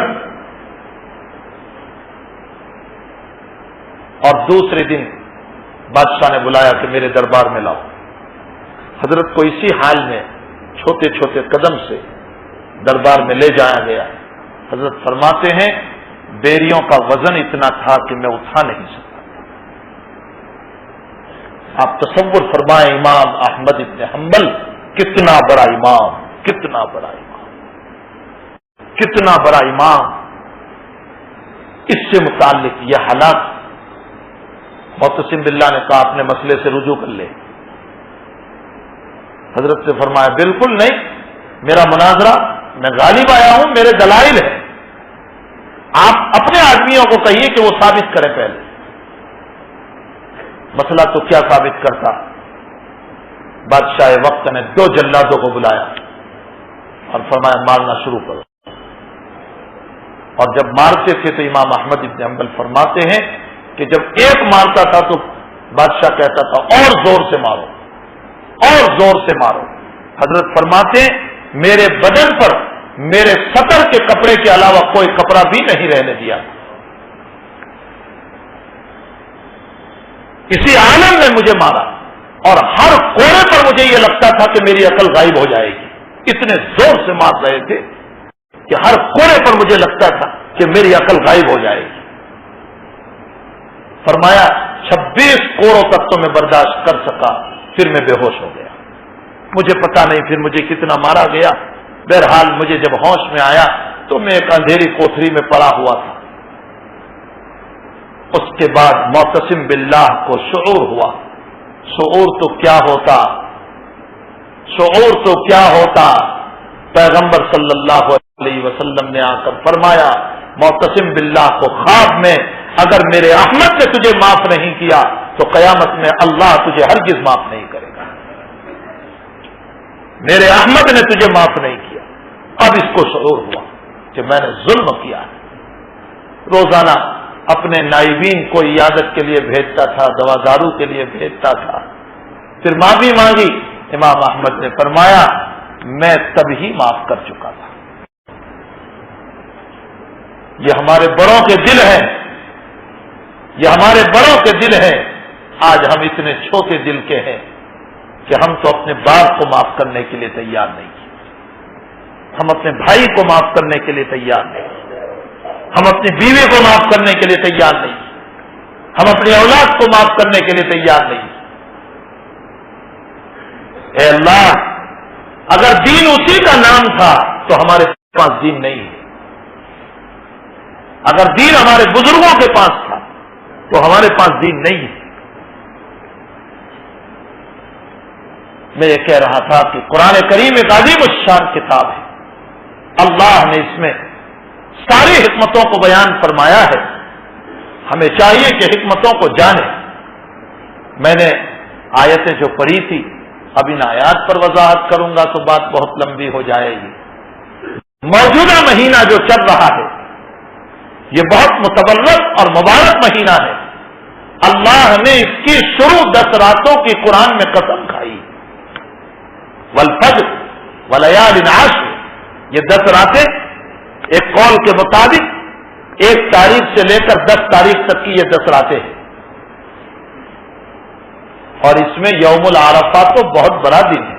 اور دوسرے دن بادشاہ نے بلایا کہ میرے دربار میں لاؤ. حضرت کو اسی حال میں چھوٹے چھوٹے قدم سے دربار میں لے جایا گیا. حضرت فرماتے ہیں بیڑیوں کا وزن اتنا تھا کہ میں اٹھا نہیں سکتا. آپ تصور فرمائیں امام احمد ابن حنبل کتنا بڑا امام، کتنا بڑا امام، کتنا بڑا امام. اس سے متعلق یہ حالات معتصم باللہ نے کہا اپنے مسئلے سے رجوع کر لے. حضرت سے فرمایا بالکل نہیں، میرا مناظرہ، میں غالب آیا ہوں، میرے دلائل ہیں، آپ اپنے آدمیوں کو کہیے کہ وہ ثابت کریں. پہلے مسئلہ تو کیا ثابت کرتا؟ بادشاہ وقت نے 2 جلادوں کو بلایا اور فرمایا مارنا شروع کرو. اور جب مارتے تھے تو امام احمد ابن حنبل فرماتے ہیں کہ جب ایک مارتا تھا تو بادشاہ کہتا تھا اور زور سے مارو، اور زور سے مارو. حضرت فرماتے ہیں میرے بدن پر میرے سطر کے کپڑے کے علاوہ کوئی کپڑا بھی نہیں رہنے دیا. اسی عالم نے مجھے مارا اور ہر کونے پر مجھے یہ لگتا تھا کہ میری عقل غائب ہو جائے گی. اتنے زور سے مار رہے تھے کہ ہر کونے پر مجھے لگتا تھا کہ میری عقل غائب ہو جائے گی. فرمایا 26 کوڑوں تک تو میں برداشت کر سکا، پھر میں بے ہوش ہو گیا. مجھے پتا نہیں پھر مجھے کتنا مارا گیا. بہرحال مجھے جب ہوش میں آیا تو میں ایک اندھیری کوٹری میں پڑا ہوا تھا. اس کے بعد معتصم باللہ کو شعور ہوا. شعور تو کیا ہوتا، شعور تو کیا ہوتا. پیغمبر صلی اللہ علیہ وسلم نے آ کر فرمایا معتصم باللہ کو خواب میں، اگر میرے احمد نے تجھے معاف نہیں کیا تو قیامت میں اللہ تجھے ہرگز معاف نہیں کرے گا. میرے احمد نے تجھے معاف نہیں کیا. اب اس کو شعور ہوا کہ میں نے ظلم کیا ہے. روزانہ اپنے نائبین کو عیادت کے لیے بھیجتا تھا، دوا دارو کے لیے بھیجتا تھا. پھر معافی مانگی. امام احمد نے فرمایا میں تب ہی معاف کر چکا تھا. یہ ہمارے بڑوں کے دل ہیں، یہ ہمارے بڑوں کے دل ہیں. آج ہم اتنے چھوٹے دل کے ہیں کہ ہم تو اپنے باپ کو معاف کرنے کے لیے تیار نہیں، ہم اپنے بھائی کو معاف کرنے کے لیے تیار نہیں، ہم اپنی بیوی کو معاف کرنے کے لیے تیار نہیں، ہم اپنی اولاد کو معاف کرنے کے لیے تیار نہیں. اے اللہ، اگر دین اسی کا نام تھا تو ہمارے پاس دین نہیں ہے. اگر دین ہمارے بزرگوں کے پاس تھا تو ہمارے پاس دین نہیں ہے. میں یہ کہہ رہا تھا کہ قرآن کریم ایک عظیم الشان کتاب ہے. اللہ نے اس میں ساری حکمتوں کو بیان فرمایا ہے. ہمیں چاہیے کہ حکمتوں کو جانیں. میں نے آیتیں جو پڑھی تھی اب ان آیات پر وضاحت کروں گا تو بات بہت لمبی ہو جائے گی. موجودہ مہینہ جو چل رہا ہے یہ بہت متبرک اور مبارک مہینہ ہے. اللہ نے اس کی شروع 10 راتوں کی قرآن میں قسم کھائی. والفجر ولیال عشر، یہ 10 راتیں ایک قول کے مطابق 1 تاریخ سے لے کر 10 تاریخ تک کی یہ 10 راتیں ہیں. اور اس میں یوم العرفہ تو بہت بڑا دن ہے.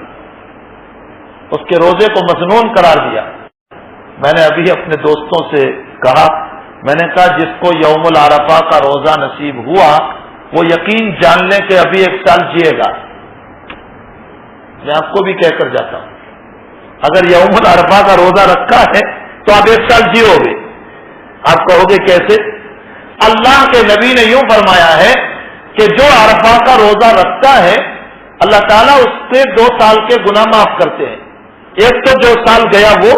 اس کے روزے کو مصنون قرار دیا. میں نے ابھی اپنے دوستوں سے کہا، میں نے کہا جس کو یوم العرفہ کا روزہ نصیب ہوا وہ یقین جان لیں کہ ابھی 1 سال جیے گا. میں آپ کو بھی کہہ کر جاتا ہوں، اگر یوم العرفہ کا روزہ رکھا ہے تو آپ 1 سال جیو گے. آپ کہو گے کیسے؟ اللہ کے نبی نے یوں فرمایا ہے کہ جو عرفہ کا روزہ رکھتا ہے اللہ تعالیٰ اس سے 2 سال کے گناہ معاف کرتے ہیں. ایک تو جو سال گیا وہ،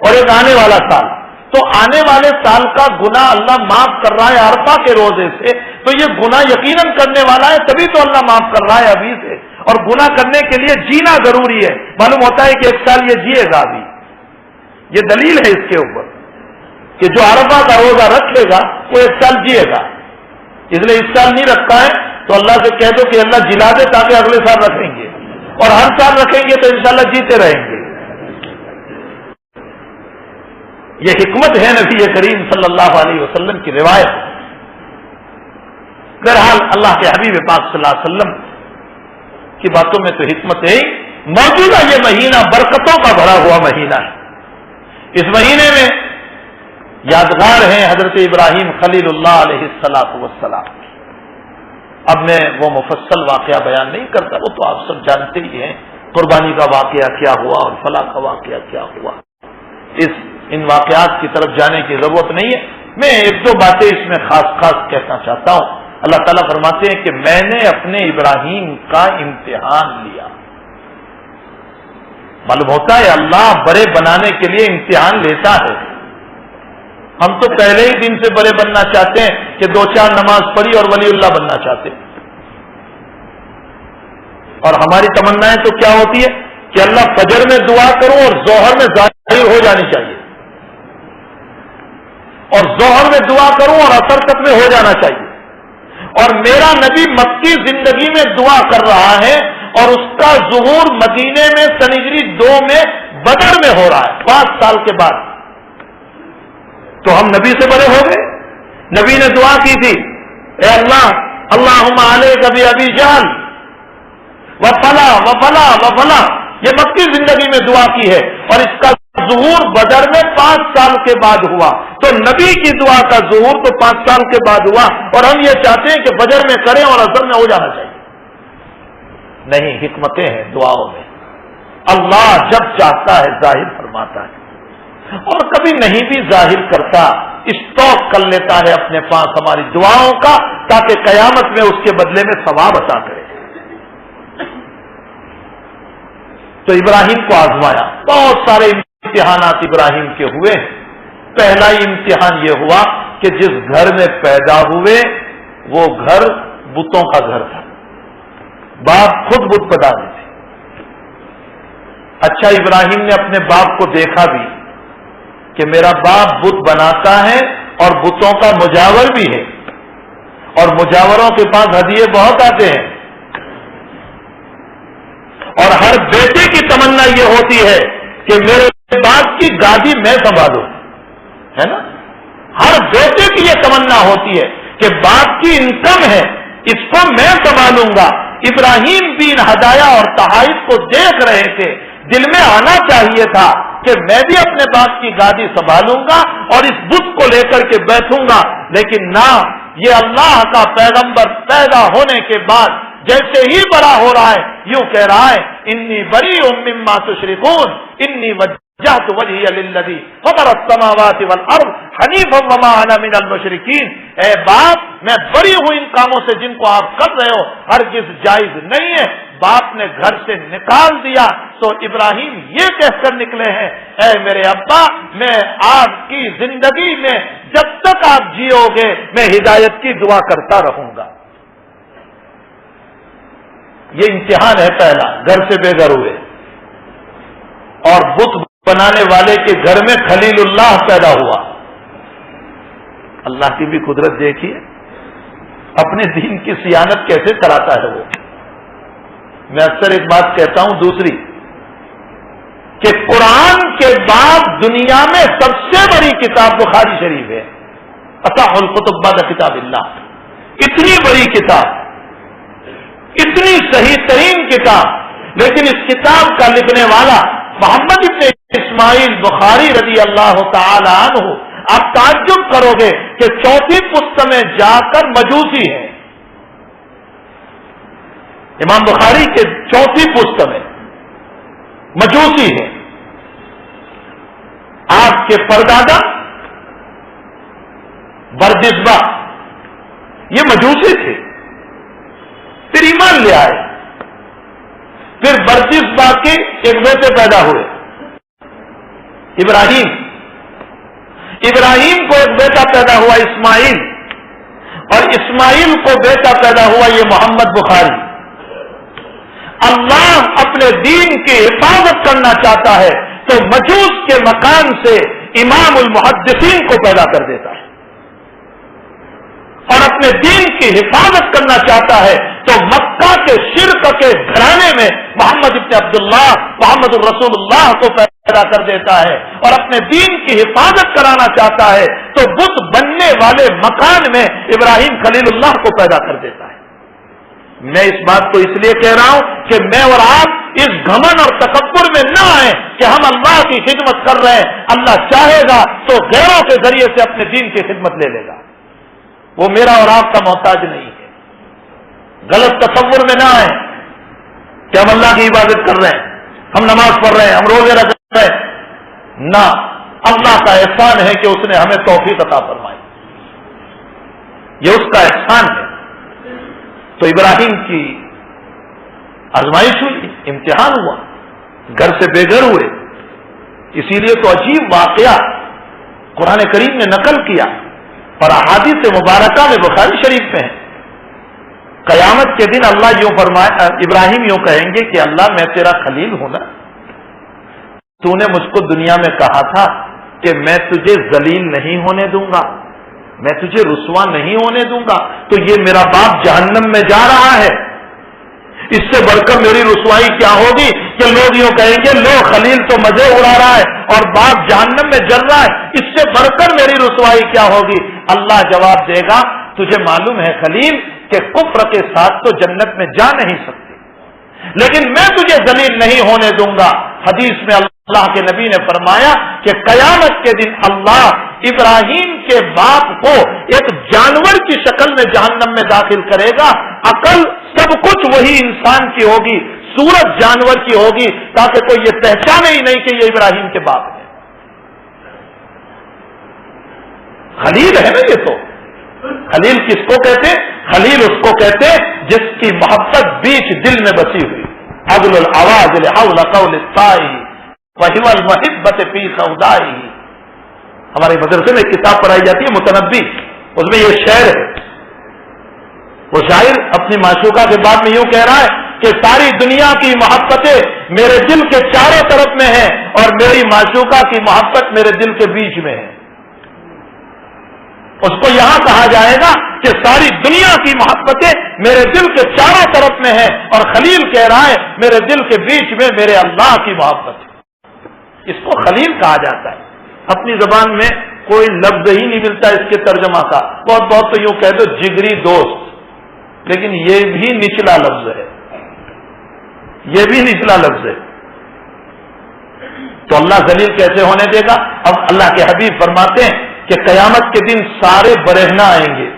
اور ایک آنے والا سال. تو آنے والے سال کا گناہ اللہ معاف کر رہا ہے عرفہ کے روزے سے، تو یہ گناہ یقیناً کرنے والا ہے، تبھی تو اللہ معاف کر رہا ہے ابھی سے. اور گناہ کرنے کے لیے جینا ضروری ہے. معلوم ہوتا ہے کہ 1 سال یہ جیے گا. ابھی یہ دلیل ہے اس کے اوپر کہ جو عرفہ کا روزہ رکھ لے گا وہ 1 سال جیے گا. اس لیے اس سال نہیں رکھا ہے تو اللہ سے کہہ دو کہ اللہ جلا دے تاکہ اگلے سال رکھیں گے، اور ہر سال رکھیں گے تو انشاءاللہ جیتے رہیں گے. یہ حکمت ہے نبی کریم صلی اللہ علیہ وسلم کی روایت. بہرحال اللہ کے حبیب پاک صلی اللہ علیہ وسلم کی باتوں میں تو حکمت ہے. موجودہ یہ مہینہ برکتوں کا بھرا ہوا مہینہ ہے. اس مہینے میں یادگار ہیں حضرت ابراہیم خلیل اللہ علیہ السلام. اب میں وہ مفصل واقعہ بیان نہیں کرتا، وہ تو آپ سب جانتے ہی ہیں. قربانی کا واقعہ کیا ہوا اور فلاح کا واقعہ کیا ہوا، ان واقعات کی طرف جانے کی ضرورت نہیں ہے. میں 1-2 باتیں اس میں خاص کہنا چاہتا ہوں. اللہ تعالیٰ فرماتے ہیں کہ میں نے اپنے ابراہیم کا امتحان لیا. معلوم ہوتا ہے اللہ بڑے بنانے کے لیے امتحان لیتا ہے. ہم تو پہلے ہی دن سے بڑے بننا چاہتے ہیں کہ 2-4 نماز پڑھی اور ولی اللہ بننا چاہتے ہیں. اور ہماری تمنائیں تو کیا ہوتی ہے کہ اللہ فجر میں دعا کروں اور ظہر میں ظاہر ہو جانی چاہیے، اور ظہر میں دعا کروں اور عصر تک میں ہو جانا چاہیے. اور میرا نبی مکی زندگی میں دعا کر رہا ہے اور اس کا ظہور مدینے میں سن ہجری 2 میں بدر میں ہو رہا ہے 5 سال کے بعد. تو ہم نبی سے بڑے ہو گئے. نبی نے دعا کی تھی، اے اللہ اللہم علیک بابی جہل وفلا. یہ مکی زندگی میں دعا کی ہے اور اس کا ظہور بدر میں 5 سال کے بعد ہوا. تو نبی کی دعا کا ظہور تو 5 سال کے بعد ہوا، اور ہم یہ چاہتے ہیں کہ بدر میں کریں اور عصر میں ہو جانا چاہیے. نہیں، حکمتیں ہیں دعاؤں میں. اللہ جب چاہتا ہے ظاہر فرماتا ہے. اور کبھی نہیں بھی ظاہر کرتا، اسٹاک کر لیتا ہے اپنے پاس ہماری دعاؤں کا، تاکہ قیامت میں اس کے بدلے میں ثواب عطا کرے۔ تو ابراہیم کو آزمایا، بہت سارے امتحانات ابراہیم کے ہوئے۔ پہلا ہی امتحان یہ ہوا کہ جس گھر میں پیدا ہوئے وہ گھر بتوں کا گھر تھا، باپ خود بت بناتے تھے۔ اچھا، ابراہیم نے اپنے باپ کو دیکھا بھی کہ میرا باپ بت بناتا ہے اور بتوں کا مجاور بھی ہے، اور مجاوروں کے پاس ہدیے بہت آتے ہیں، اور ہر بیٹے کی تمنا یہ ہوتی ہے کہ میرے باپ کی گادی میں سنبھالوں، ہے نا؟ ہر بیٹے کی یہ تمنا ہوتی ہے کہ باپ کی انکم ہے، اس کو میں سنبھالوں گا۔ ابراہیم بھی ان ہدایہ اور تحائف کو دیکھ رہے تھے، دل میں آنا چاہیے تھا کہ میں بھی اپنے باپ کی گادی سنبھالوں گا اور اس بت کو لے کر کے بیٹھوں گا، لیکن نہ، یہ اللہ کا پیغمبر پیدا ہونے کے بعد جیسے ہی بڑا ہو رہا ہے یوں کہہ رہا ہے انی بریء مما تشرکون انی وجہت وجہی للذی فطر السماوات والارض حنیفا وما انا من المشرکین۔ اے باپ، میں بری ہوں ان کاموں سے جن کو آپ کر رہے ہو، ہرگز جائز نہیں ہے۔ باپ نے گھر سے نکال دیا تو ابراہیم یہ کہہ کر نکلے ہیں، اے میرے ابا، میں آپ کی زندگی میں جب تک آپ جیو گے میں ہدایت کی دعا کرتا رہوں گا۔ یہ امتحان ہے پہلا، گھر سے بے گھر ہوئے، اور بت بنانے والے کے گھر میں خلیل اللہ پیدا ہوا۔ اللہ کی بھی قدرت دیکھیے، اپنے دین کی صیانت کیسے کراتا ہے وہ۔ میں اکثر ایک بات کہتا ہوں، دوسری کہ قرآن کے بعد دنیا میں سب سے بڑی کتاب بخاری شریف ہے، اصح الکتب بعد کتاب اللہ۔ اتنی بڑی کتاب، اتنی صحیح ترین کتاب، لیکن اس کتاب کا لکھنے والا محمد ابن اسماعیل بخاری رضی اللہ تعالی عنہ، آپ تعجب کرو گے کہ چوتھی پشت میں جا کر مجوسی ہے۔ امام بخاری کے چوتھی پشت میں مجوسی ہے۔ آپ کے پردادا بردسبا یہ مجوسی تھے، پھر ایمان لے آئے، پھر بردسبا کے ایک بیٹے پیدا ہوئے، ابراہیم کو ایک بیٹا پیدا ہوا اسماعیل، اور اسماعیل کو بیٹا پیدا ہوا یہ محمد بخاری۔ اللہ اپنے دین کی حفاظت کرنا چاہتا ہے تو مجوس کے مکان سے امام المحدثین کو پیدا کر دیتا ہے، اور اپنے دین کی حفاظت کرنا چاہتا ہے تو مکہ کے شرک کے گھرانے میں محمد ابن عبداللہ محمد الرسول اللہ کو پیدا کر دیتا ہے، اور اپنے دین کی حفاظت کرانا چاہتا ہے تو بت بننے والے مکان میں ابراہیم خلیل اللہ کو پیدا کر دیتا ہے۔ میں اس بات کو اس لیے کہہ رہا ہوں کہ میں اور آپ اس گھمن اور تکبر میں نہ آئیں کہ ہم اللہ کی خدمت کر رہے ہیں، اللہ چاہے گا تو غیروں کے ذریعے سے اپنے دین کی خدمت لے لے گا، وہ میرا اور آپ کا محتاج نہیں ہے۔ غلط تصور میں نہ آئیں کہ ہم اللہ کی عبادت کر رہے ہیں، ہم نماز پڑھ رہے ہیں، ہم روزے رکھ رہے ہیں، نہ، اللہ کا احسان ہے کہ اس نے ہمیں توفیق عطا فرمائی، یہ اس کا احسان ہے۔ تو ابراہیم کی آزمائش ہوئی، امتحان ہوا، گھر سے بے گھر ہوئے، اسی لیے تو عجیب واقعہ قرآن کریم نے نقل کیا اور احادیث مبارکہ میں بخاری شریف میں ہے۔ قیامت کے دن اللہ یوں فرمائے، ابراہیم یوں کہیں گے کہ اللہ میں تیرا خلیل ہوں نا، تو نے مجھ کو دنیا میں کہا تھا کہ میں تجھے ذلیل نہیں ہونے دوں گا، میں تجھے رسوا نہیں ہونے دوں گا، تو یہ میرا باپ جہنم میں جا رہا ہے، اس سے بڑھ کر میری رسوائی کیا ہوگی کہ لوگ یوں کہیں گے لو خلیل تو مزے اڑا رہا ہے اور باپ جہنم میں جل رہا ہے، اس سے بڑھ کر میری رسوائی کیا ہوگی؟ اللہ جواب دے گا تجھے معلوم ہے خلیل کہ کفر کے ساتھ تو جنت میں جا نہیں سکتے، لیکن میں تجھے ذلیل نہیں ہونے دوں گا۔ حدیث میں اللہ کے نبی نے فرمایا کہ قیامت کے دن اللہ ابراہیم کے باپ کو ایک جانور کی شکل میں جہنم میں داخل کرے گا، عقل سب کچھ وہی انسان کی ہوگی، صورت جانور کی ہوگی، تاکہ کوئی یہ پہچانے ہی نہیں کہ یہ ابراہیم کے باپ ہے۔ خلیل ہے نا یہ تو. خلیل کس کو کہتے؟ خلیل اس کو کہتے جس کی محبت بیچ دل میں بسی ہوئی. عدل الآواز لحول قول الطائی وہو المحبت فی سودائی. ہمارے مدرسے میں ایک کتاب پڑھائی جاتی ہے متنبی، اس میں یہ شعر ہے. وہ شاعر اپنی معشوقہ کے بعد میں یوں کہہ رہا ہے کہ ساری دنیا کی محبتیں میرے دل کے چاروں طرف میں ہیں اور میری معشوقہ کی محبت میرے دل کے بیچ میں ہے. اس کو یہاں کہا جائے گا کہ ساری دنیا کی محبتیں میرے دل کے چاروں طرف میں ہیں اور خلیل کہہ رہا ہے میرے دل کے بیچ میں میرے اللہ کی محبت ہے. اس کو خلیل کہا جاتا ہے. اپنی زبان میں کوئی لفظ ہی نہیں ملتا اس کے ترجمہ کا. بہت بہت تو یوں کہہ دو جگری دوست، لیکن یہ بھی نچلا لفظ ہے، یہ بھی نچلا لفظ ہے. تو اللہ ذلیل کیسے ہونے دے گا؟ اب اللہ کے حبیب فرماتے ہیں کہ قیامت کے دن سارے برہنہ آئیں گے،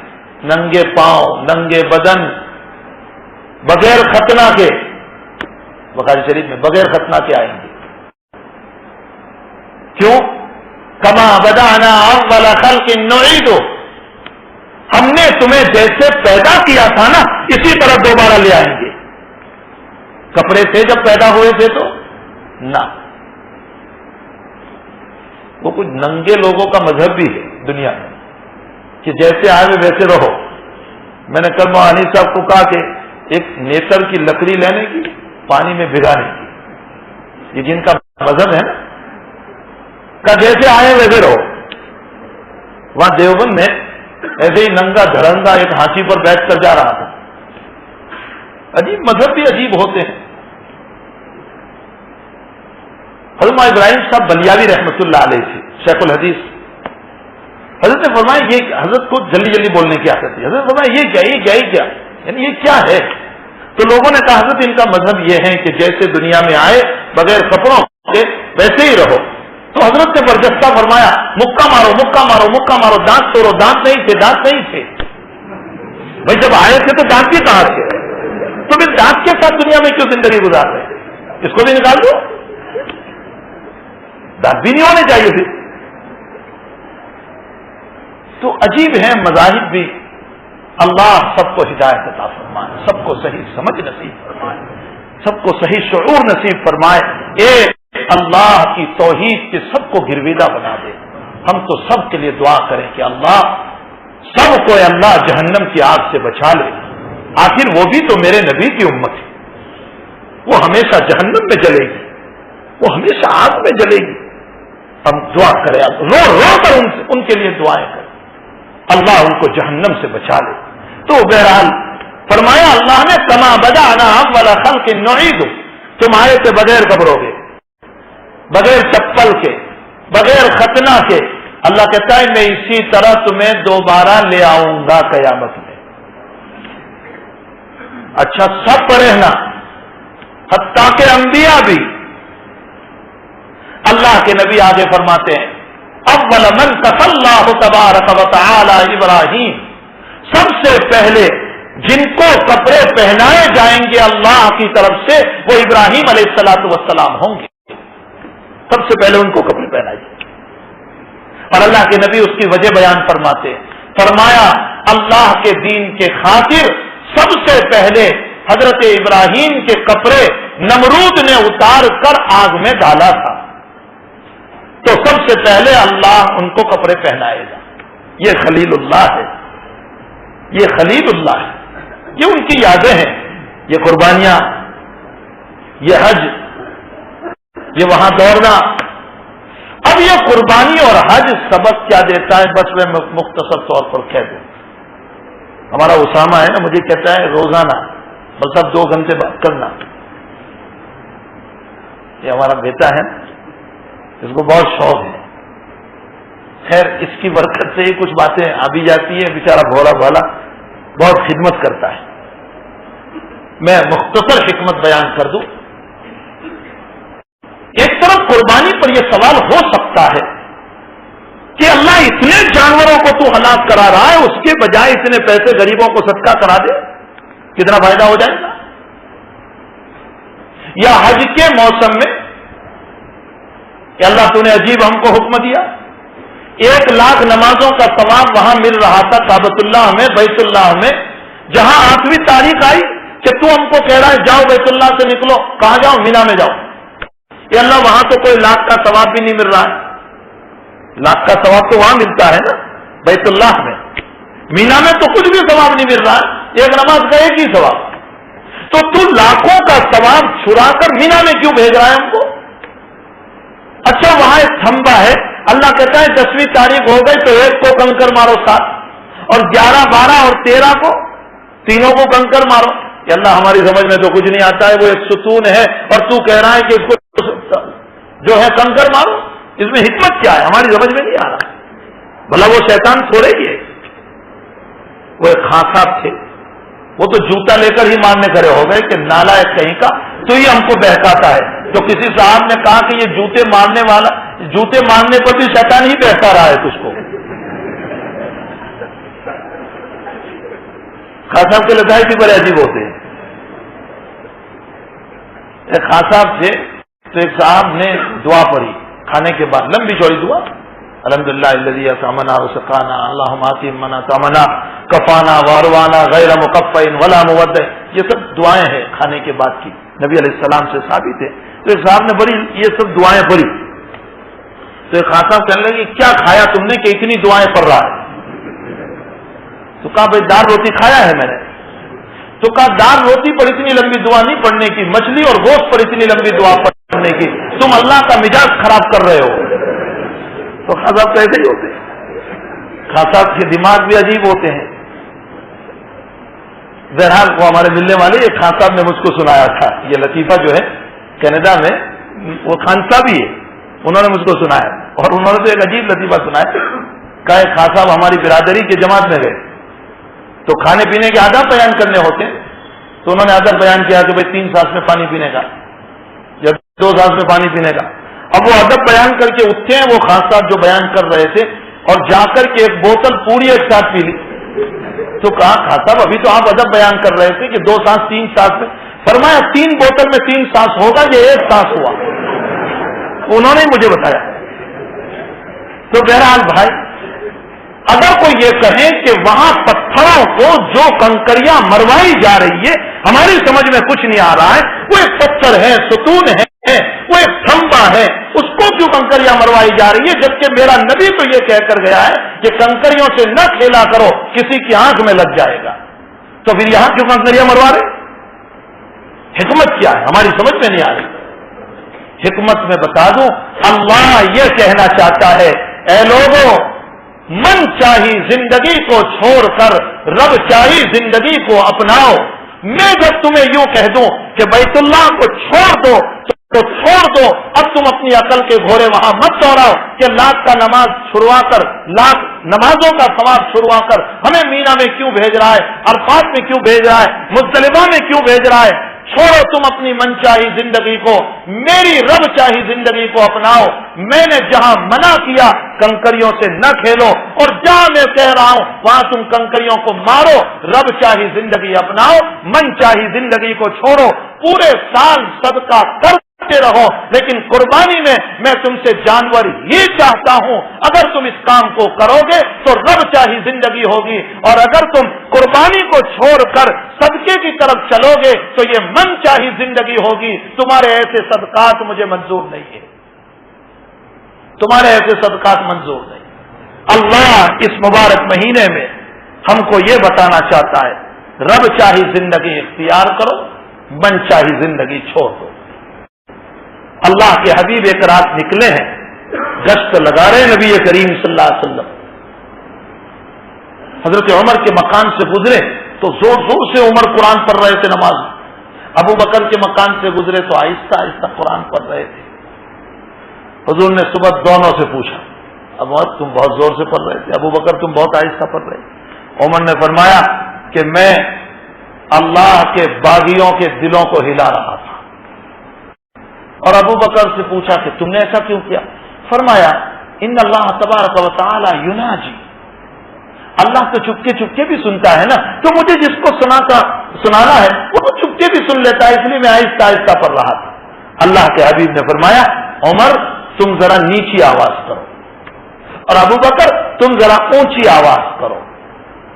ننگے پاؤں، ننگے بدن، بغیر ختنہ کے. بخاری شریف میں بغیر ختنہ کے آئیں گے. کیوں؟ کما بدانا اول خلق نعید، ہم نے تمہیں جیسے پیدا کیا تھا نا اسی طرح دوبارہ لے آئیں گے. کپڑے تھے جب پیدا ہوئے تھے تو نہ. وہ کچھ ننگے لوگوں کا مذہب بھی ہے دنیا میں کہ جیسے آئے ویسے رہو. میں نے کل موہانی صاحب کو کہا کہ ایک نیتر کی لکڑی لینے کی، پانی میں بھگانے کی، یہ جن کا مذہب ہے نا، کہ جیسے آئے ویسے رہو. وہاں دیوبند میں ایسے ہی ننگا دھڑنگا ایک ہاتھی پر بیٹھ کر جا رہا تھا. عجیب مذہب بھی عجیب ہوتے ہیں. حضرت ابراہیم صاحب بلیاوی رحمۃ اللہ علیہ تھے، شیخ الحدیث. حضرت نے فرمایا یہ حضرت کو جلدی جلدی بولنے کی عادت تھی. حضرت فرمایا یہ کیا، یہ کیا، یہ کیا، یعنی یہ کیا ہے؟ تو لوگوں نے کہا حضرت ان کا مذہب یہ ہے کہ جیسے دنیا میں آئے بغیر کپڑوں کے ویسے ہی رہو. تو حضرت نے برجستہ فرمایا مکہ مارو، مکہ مارو، مکہ مارو، دانت توڑو. دانت نہیں تھے، دانت نہیں تھے. بھائی جب آئے تھے تو دانت بھی کہاں تھے؟ تو پھر دانت کے ساتھ دنیا میں کیوں زندگی گزار رہے؟ اس کو بھی نکال دو. دانت بھی نہیں ہونے چاہیے تھے. تو عجیب ہیں مذاہب بھی. اللہ سب کو ہدایت عطا فرمائے، سب کو صحیح سمجھ نصیب فرمائے، سب کو صحیح شعور نصیب فرمائے. ایک اللہ کی توحید کے سب کو گرویدہ بنا دے. ہم تو سب کے لیے دعا کریں کہ اللہ سب کو اللہ جہنم کی آگ سے بچا لے. آخر وہ بھی تو میرے نبی کی امت ہے. وہ ہمیشہ جہنم میں جلے گی، وہ ہمیشہ آگ میں جلے گی. ہم دعا کریں، رو رو کر ان کے لیے دعائیں کریں، اللہ ان کو جہنم سے بچا لے. تو بہرحال فرمایا اللہ نے کما بدانا اول خلق نعید، تم آئے تھے بغیر کپڑوں کے، بغیر چپل کے، بغیر ختنہ کے. اللہ کہتا ہے میں اسی طرح تمہیں دوبارہ لے آؤں گا قیامت میں. اچھا سب پڑھنا، حتیٰ کہ انبیاء بھی. اللہ کے نبی آگے فرماتے ہیں اول من اللہ تبارک و تعالی ابراہیم، سب سے پہلے جن کو کپڑے پہنائے جائیں گے اللہ کی طرف سے وہ ابراہیم علیہ الصلوۃ والسلام ہوں گے. سب سے پہلے ان کو کپڑے پہنائے جائیں گے. اور اللہ کے نبی اس کی وجہ بیان فرماتے ہیں. فرمایا اللہ کے دین کے خاطر سب سے پہلے حضرت ابراہیم کے کپڑے نمرود نے اتار کر آگ میں ڈالا تھا، تو سب سے پہلے اللہ ان کو کپڑے پہنائے گا. یہ خلیل اللہ ہے، یہ خلیل اللہ ہے. یہ ان کی یادیں ہیں، یہ قربانیاں، یہ حج، یہ وہاں دوڑنا. اب یہ قربانی اور حج سبق کیا دیتا ہے؟ بس میں مختصر طور پر کہہ دوں. ہمارا اسامہ ہے نا، مجھے کہتا ہے روزانہ بس اب 2 گھنٹے بات کرنا. یہ ہمارا بیٹا ہے، اس کو بہت شوق ہے. خیر اس کی برکت سے ہی کچھ باتیں آ بھی جاتی ہیں. بیچارہ بھولا بھالا بہت خدمت کرتا ہے. میں مختصر حکمت بیان کر دوں. ایک طرف قربانی پر یہ سوال ہو سکتا ہے کہ اللہ اتنے جانوروں کو تو ہلاک کرا رہا ہے، اس کے بجائے اتنے پیسے غریبوں کو صدقہ کرا دے، کتنا فائدہ ہو جائے گا. یا حج کے موسم میں کہ اللہ تو نے عجیب ہم کو حکم دیا 1,00,000 نمازوں کا ثواب وہاں مل رہا تھا کعبۃ اللہ میں، بیت اللہ میں، جہاں 8ویں تاریخ آئی کہ تو ہم کو کہہ رہا ہے جاؤ بیت اللہ سے نکلو، کہاں جاؤ؟ مینا میں جاؤ۔ یہ اللہ وہاں تو کوئی 1,00,000 کا ثواب بھی نہیں مل رہا ہے، 1,00,000 کا ثواب تو وہاں ملتا ہے نا بیت اللہ میں، مینا میں تو کچھ بھی ثواب نہیں مل رہا ہے، ایک نماز کا ایک ہی ثواب۔ تو لاکھوں کا ثواب چھڑا کر مینا میں کیوں بھیج رہا ہے ہم کو؟ اچھا وہاں ایک تھمبا ہے، اللہ کہتا ہے 10ویں تاریخ ہو گئی تو ایک کو کنکر مارو 7، اور 11، 12 اور 13 کو تینوں کو کنکر مارو۔ کہ اللہ ہماری سمجھ میں تو کچھ نہیں آتا ہے، وہ ایک ستون ہے اور تو کہہ رہا ہے کہ اس کو جو ہے کنکر مارو، اس میں حکمت کیا ہے؟ ہماری سمجھ میں نہیں آ رہا۔ بھلا وہ شیطان تھوڑے ہی ہے، وہ ایک خان صاحب تھے، وہ تو جوتا لے کر ہی مارنے کھڑے ہو گئے کہ نالا ہے کہیں کا، تو یہ ہم کو بہکاتا ہے۔ تو کسی صاحب نے کہا کہ یہ جوتے مارنے والا، جوتے مارنے پر بھی شیطان ہی بہکا رہا ہے تجھ کو۔ خان صاحب کے لذائق بھی بڑے عجیب ہوتے ہیں۔ ایک خان صاحب تھے تو ایک صاحب نے دعا پڑھی کھانے کے بعد، لمبی چوڑی دعا، الحمدللہ الذی اطعمنا وسقانا اللہم آتی من اطعمنا کفانا واروانا غیر مکفٍ ولا مودع، یہ سب دعائیں ہیں کھانے کے بعد کی، نبی علیہ السلام سے ثابت ہے۔ تو ایک صاحب نے بڑی یہ سب دعائیں پڑھی، تو ایک خان صاحب کہنے لگے کیا کھایا تم نے کہ اتنی دعائیں پڑھ رہا ہے؟ تو کہا بھائی دال روٹی کھایا ہے میں نے۔ تو کہا دال روٹی پر اتنی لمبی دعا نہیں پڑھنے کی، مچھلی اور گوشت پر اتنی لمبی دعا پڑھنے کی، تم اللہ کا مزاج خراب کر رہے ہو۔ تو خان صاحب کیسے ہی ہوتے ہیں، خان صاحب کے دماغ بھی عجیب ہوتے ہیں۔ بہرحال وہ ہمارے ملنے والے ایک خان صاحب نے مجھ کو سنایا تھا، یہ لطیفہ جو ہے کینیڈا میں وہ خان صاحب ہی ہے، انہوں نے مجھ کو سنایا، اور انہوں نے تو ایک عجیب لطیفہ سنایا۔ کہا ایک خان صاحب ہماری برادری کے جماعت میں گئے تو کھانے پینے کے آداب بیان کرنے ہوتے ہیں، تو انہوں نے ادب بیان کیا کہ بھائی 3 سانس میں پانی پینے کا یا 2 سانس میں پانی پینے کا۔ اب وہ ادب بیان کر کے اٹھتے ہیں وہ خان صاحب جو بیان کر رہے تھے، اور جا کر کے ایک بوتل پوری ایک ساتھ پی لی۔ تو کہا خان صاحب ابھی تو آپ ادب بیان کر رہے تھے کہ 2 سانس 3 سانس میں، فرمایا 3 بوتل میں 3 سانس ہوگا، یہ 1 سانس ہوا، انہوں نے مجھے بتایا۔ تو بہرحال بھائی اگر کوئی یہ کہے کہ وہاں پتھروں کو جو کنکریاں مروائی جا رہی ہے ہماری سمجھ میں کچھ نہیں آ رہا ہے، وہ ایک پتھر ہے، ستون ہے، وہ ایک تھمبا ہے، اس کو کیوں کنکریاں مروائی جا رہی ہے؟ جبکہ میرا نبی تو یہ کہہ کر گیا ہے کہ کنکریوں سے نہ کھیلا کرو، کسی کی آنکھ میں لگ جائے گا۔ تو پھر یہاں کیوں کنکریاں مروا رہے؟ حکمت کیا ہے؟ ہماری سمجھ میں نہیں آ رہی۔ حکمت میں بتا دوں، اللہ یہ کہنا چاہتا ہے اے لوگوں، من چاہی زندگی کو چھوڑ کر رب چاہی زندگی کو اپناؤ۔ میں جب تمہیں یوں کہہ دوں کہ بیت اللہ کو چھوڑ دو تو چھوڑ دو، اب تم اپنی عقل کے گھوڑے وہاں مت دوڑاؤ کہ 1,00,000 کا نماز چھڑوا کر، 1,00,000 نمازوں کا ثواب چھڑوا کر ہمیں مینا میں کیوں بھیج رہا ہے، عرفات میں کیوں بھیج رہا ہے، مزدلفہ میں کیوں بھیج رہا ہے؟ چھوڑو تم اپنی من چاہی زندگی کو، میری رب چاہی زندگی کو اپناؤ۔ میں نے جہاں منع کیا کنکریوں سے نہ کھیلو، اور جہاں میں کہہ رہا ہوں وہاں تم کنکریوں کو مارو، رب چاہی زندگی اپناؤ، من چاہی زندگی کو چھوڑو۔ پورے سال صدقہ کرتے رہو، لیکن قربانی میں تم سے جانور ہی چاہتا ہوں۔ اگر تم اس کام کو کرو گے تو رب چاہی زندگی ہوگی، اور اگر تم قربانی کو چھوڑ کر صدقے کی طرف چلو گے تو یہ من چاہی زندگی ہوگی۔ تمہارے ایسے صدقات مجھے منظور نہیں ہے، تمہارے ایسے صدقات منظور نہیں۔ اللہ اس مبارک مہینے میں ہم کو یہ بتانا چاہتا ہے رب چاہی زندگی اختیار کرو، من چاہی زندگی چھوڑ دو۔ اللہ کے حبیب ایک رات نکلے ہیں، گشت لگا رہے نبی کریم صلی اللہ علیہ وسلم، حضرت عمر کے مکان سے گزرے تو زور زور سے عمر قرآن پڑھ رہے تھے نماز، ابو بکر کے مکان سے گزرے تو آہستہ آہستہ قرآن پڑھ رہے تھے۔ حضور نے صبح دونوں سے پوچھا، ابو بکر تم بہت زور سے پڑھ رہے تھے، ابو بکر تم بہت آہستہ پڑھ رہے تھے۔ عمر نے فرمایا کہ میں اللہ کے باغیوں کے دلوں کو ہلا رہا تھا۔ اور ابو بکر سے پوچھا کہ تم نے ایسا کیوں کیا؟ فرمایا ان اللہ تبارک و تعالی یناجی، اللہ تو چپکے چپکے بھی سنتا ہے نا، تو مجھے جس کو سنانا ہے وہ تو چپکے بھی سن لیتا ہے، اس لیے میں آہستہ آہستہ پڑھ رہا تھا۔ اللہ کے حبیب نے فرمایا عمر تم ذرا نیچی آواز کرو، اور ابو بکر تم ذرا اونچی آواز کرو.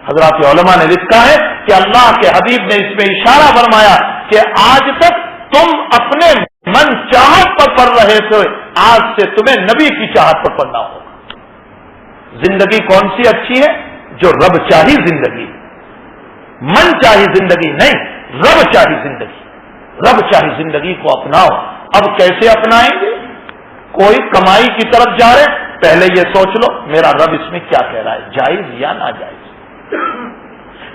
حضرات علماء نے لکھا ہے کہ اللہ کے حبیب نے اس میں اشارہ فرمایا کہ آج تک تم اپنے من چاہت پر پڑھ رہے تھے، آج سے تمہیں نبی کی چاہت پر پڑھنا ہوگا. زندگی کون سی اچھی ہے؟ جو رب چاہی زندگی، من چاہی زندگی نہیں، رب چاہی زندگی. رب چاہی زندگی کو اپناؤ. اب کیسے اپنائیں گے؟ کوئی کمائی کی طرف جا رہے، پہلے یہ سوچ لو میرا رب اس میں کیا کہہ رہا ہے، جائز یا ناجائز.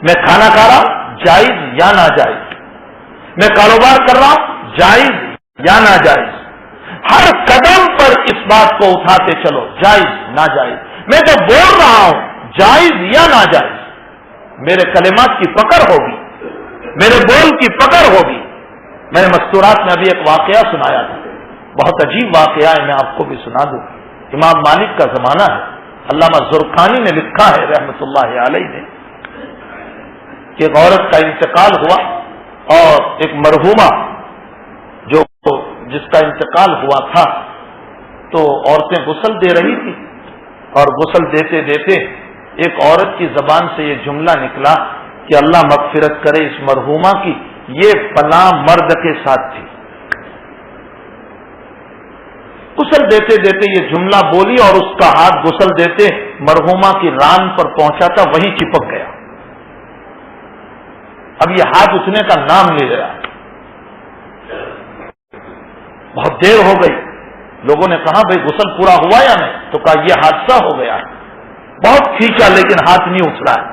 میں کھانا کھا رہا ہوں، جائز یا ناجائز. میں کاروبار کر رہا ہوں، جائز یا ناجائز. ہر قدم پر اس بات کو اٹھاتے چلو، جائز ناجائز. میں جو بول رہا ہوں، جائز یا ناجائز. میرے کلمات کی پکڑ ہوگی، میرے بول کی پکڑ ہوگی. میں نے مستورات میں ابھی ایک واقعہ سنایا تھا، بہت عجیب واقعہ ہے، میں آپ کو بھی سنا دوں. امام مالک کا زمانہ ہے. علامہ زرقانی نے لکھا ہے رحمۃ اللہ علیہ نے کہ ایک عورت کا انتقال ہوا اور ایک مرحومہ جس کا انتقال ہوا تھا تو عورتیں غسل دے رہی تھی، اور غسل دیتے دیتے ایک عورت کی زبان سے یہ جملہ نکلا کہ اللہ مغفرت کرے اس مرحومہ کی، یہ فلاں مرد کے ساتھ تھی. غسل دیتے دیتے یہ جملہ بولی اور اس کا ہاتھ غسل دیتے مرحومہ کی ران پر پہنچا تھا، وہیں چپک گیا. اب یہ ہاتھ اٹھنے کا نام لے گیا. بہت دیر ہو گئی. لوگوں نے کہا بھائی غسل پورا ہوا یا نہیں؟ تو کہا یہ حادثہ ہو گیا. بہت کھینچا لیکن ہاتھ نہیں اٹھ رہا ہے.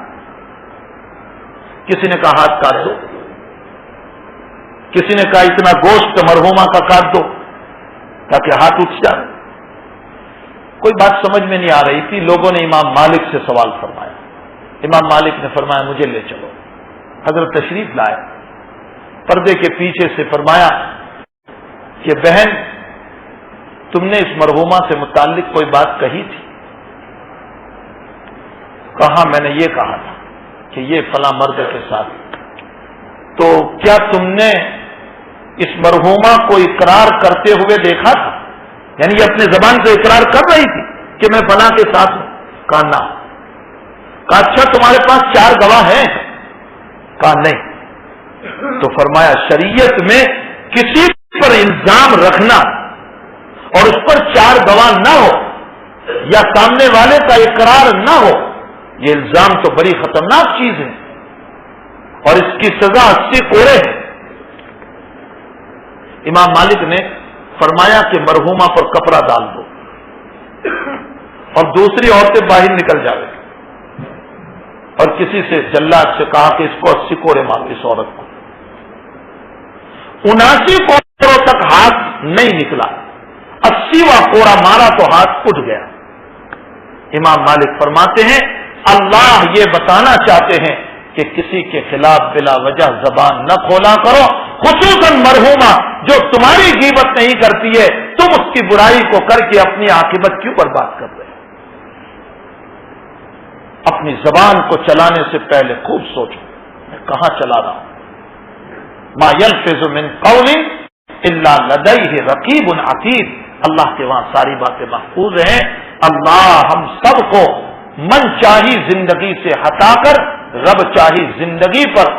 کسی نے کہا ہاتھ کاٹ دو، کسی نے کہا اتنا گوشت مرحومہ کا کاٹ دو تاکہ ہاتھ اٹھ جائے. کوئی بات سمجھ میں نہیں آ رہی تھی. لوگوں نے امام مالک سے سوال فرمایا. امام مالک نے فرمایا مجھے لے چلو. حضرت تشریف لائے. پردے کے پیچھے سے فرمایا کہ بہن تم نے اس مرحومہ سے متعلق کوئی بات کہی تھی؟ کہا میں نے یہ کہا تھا کہ یہ فلاں مرد کے ساتھ. تو کیا تم نے اس مرحومہ کو اقرار کرتے ہوئے دیکھا تھا؟ یعنی یہ اپنے زبان سے اقرار کر رہی تھی کہ میں فلاں کے ساتھ ہوں؟ کہا نہ. کہا اچھا تمہارے پاس 4 گواہ ہیں؟ کہا نہیں. تو فرمایا شریعت میں کسی پر الزام رکھنا اور اس پر 4 گواہ نہ ہو یا سامنے والے کا اقرار نہ ہو، یہ الزام تو بڑی خطرناک چیز ہے اور اس کی سزا 80 کوڑے ہے. امام مالک نے فرمایا کہ مرحومہ پر کپڑا ڈال دو اور دوسری عورتیں باہر نکل جائیں. اور کسی سے جلاد سے کہا کہ اس کو 80 کوڑے مارو اس عورت کو. 79 کوڑوں تک ہاتھ نہیں نکلا، 80واں کوڑا مارا تو ہاتھ اٹھ گیا. امام مالک فرماتے ہیں اللہ یہ بتانا چاہتے ہیں کہ کسی کے خلاف بلا وجہ زبان نہ کھولا کرو، خصوصاً مرحومہ جو تمہاری غیبت نہیں کرتی ہے. تم اس کی برائی کو کر کے اپنی عاقبت کیوں برباد کر رہے ہو؟ اپنی زبان کو چلانے سے پہلے خوب سوچو میں کہاں چلا رہا ہوں. ما یلفظ من قول الا لدیہ رقیب عتید. اللہ کے وہاں ساری باتیں محفوظ ہیں. اللہ ہم سب کو من چاہی زندگی سے ہٹا کر رب چاہی زندگی پر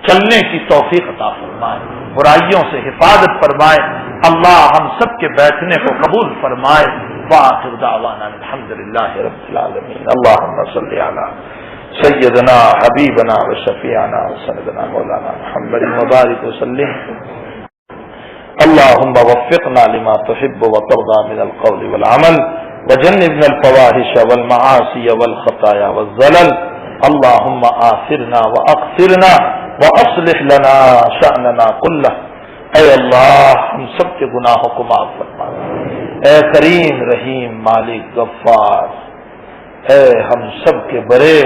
چلنے کی توفیق عطا فرمائے، برائیوں سے حفاظت فرمائے. اللہ ہم سب کے بیٹھنے کو قبول فرمائے. وآخر دعوانا الحمدللہ رب العالمین. اللہم صلی علی سیدنا حبیبنا و شفیعنا و سندنا مولانا محمد مبارک وسلم. اللہم وفقنا لما تحب وترضى من القول والعمل وجنبنا الفواحش والمعاصی والخطایا والزلل. اللہم آثرنا واغفرنا واصلح لنا شأننا کلہ. اے اللہ ہم سب کے گناہوں کو معاف فرما. اے کریم رحیم مالک غفار، اے ہم سب کے بڑے،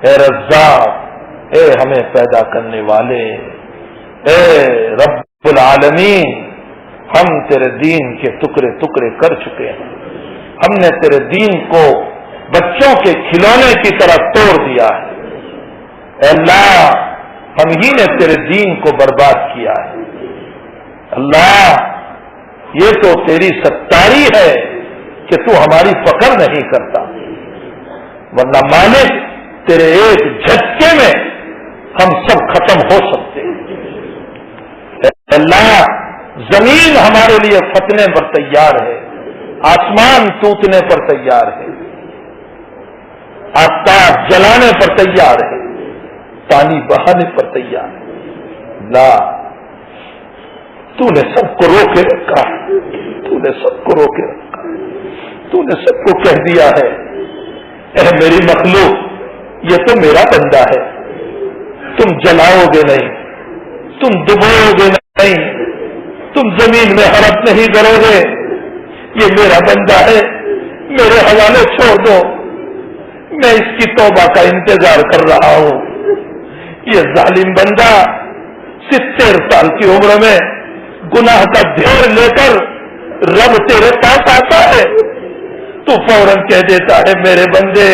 اے رزاق، اے ہمیں پیدا کرنے والے، اے رب العالمین، ہم تیرے دین کے ٹکڑے ٹکڑے کر چکے ہیں. ہم نے تیرے دین کو بچوں کے کھلونے کی طرح توڑ دیا ہے. اے اللہ ہم ہی نے تیرے دین کو برباد کیا ہے. اللہ یہ تو تیری ستاری ہے کہ تو ہماری فکر نہیں کرتا، ورنہ مالک تیرے ایک جھٹکے میں ہم سب ختم ہو سکتے ہیں۔ اللہ زمین ہمارے لیے فتنے پر تیار ہے، آسمان ٹوٹنے پر تیار ہے، آفتاب جلانے پر تیار ہے، پانی بہانے پر تیار ہے۔ لا، تو نے سب کو روکے رکھا ہے، تو نے سب کو روکے رکھا ہے، تو نے سب کو کہہ دیا ہے اے میری مخلوق یہ تو میرا بندہ ہے، تم جلاؤ گے نہیں، تم ڈبوؤ گے نہیں، تم زمین میں حرف نہیں کرو گے، یہ میرا بندہ ہے، میرے حوالے چھوڑ دو، میں اس کی توبہ کا انتظار کر رہا ہوں۔ یہ ظالم بندہ 70 سال کی عمر میں گناہ کا ڈھیر لے کر رب تیرے پاس آتا ہے، تو فوراً کہہ دیتا ہے میرے بندے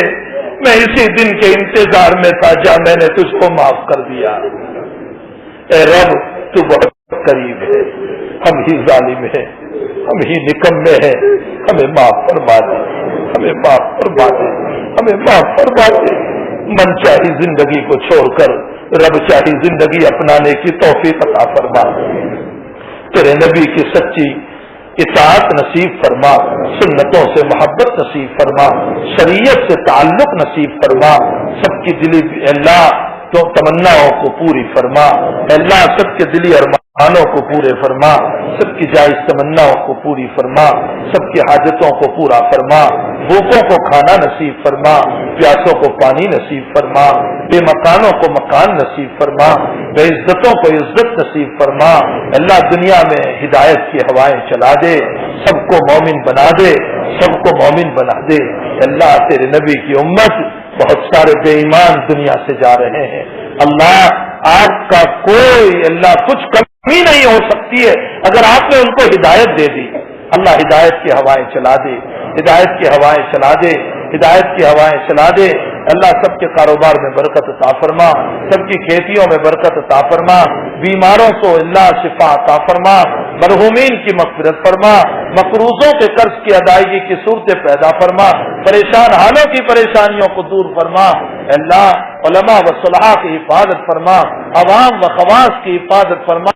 میں اسی دن کے انتظار میں تھا، جا میں نے تجھ کو معاف کر دیا۔ اے رب تو بہت قریب ہے، ہم ہی ظالم ہیں، ہم ہی نکمے ہیں، ہمیں معاف فرما دے، ہمیں معاف فرما دے، ہمیں معاف فرما دے۔ من چاہی زندگی کو چھوڑ کر رب چاہی زندگی اپنانے کی توفیق عطا فرما، تیرے نبی کی سچی اطاعت نصیب فرما، سنتوں سے محبت نصیب فرما، شریعت سے تعلق نصیب فرما، سب کی دلی اللہ تو تمناؤں کو پوری فرما، اللہ سب کے دلی ارمانوں کو پورے فرما، سب کی جائز تمناؤں کو پوری فرما، سب کی حاجتوں کو پورا فرما، بھوکوں کو کھانا نصیب فرما، پیاسوں کو پانی نصیب فرما، بے مکانوں کو مکان نصیب فرما، بے عزتوں کو عزت نصیب فرما۔ اللہ دنیا میں ہدایت کی ہوائیں چلا دے، سب کو مومن بنا دے، سب کو مومن بنا دے۔ اللہ تیرے نبی کی امت بہت سارے بے ایمان دنیا سے جا رہے ہیں، اللہ آپ کا کوئی اللہ کچھ کمی نہیں ہو سکتی ہے اگر آپ نے ان کو ہدایت دے دی۔ اللہ ہدایت کی ہوائیں چلا دے، ہدایت کی ہوائیں چلا دے، ہدایت کی ہوائیں چلا دے۔ اللہ سب کے کاروبار میں برکت عطا فرما، سب کی کھیتیوں میں برکت عطا فرما، بیماروں کو اللہ شفا عطا فرما، مرحومین کی مغفرت فرما، مقروضوں کے قرض کی ادائیگی کی صورتیں پیدا فرما، پریشان حالوں کی پریشانیوں کو دور فرما۔ اللہ علماء و صلحاء کی حفاظت فرما، عوام و خواص کی حفاظت فرما،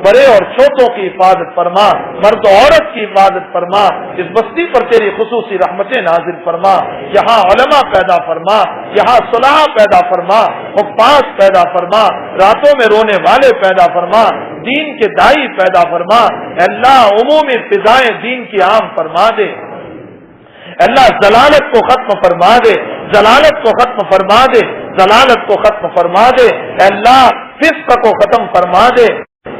بڑے اور چھوٹوں کی حفاظت فرما، مرد و عورت کی حفاظت فرما۔ اس بستی پر تیری خصوصی رحمتیں نازل فرما، یہاں علماء پیدا فرما، یہاں صلاح پیدا فرما، حفاظ پیدا فرما، راتوں میں رونے والے پیدا فرما، دین کے دائی پیدا فرما۔ اللہ عمومی فضائیں دین کی عام فرما دے، اللہ ضلالت کو ختم فرما دے، ضلالت کو ختم فرما دے، ضلالت کو ختم فرما دے، اللہ فسق کو ختم فرما دے۔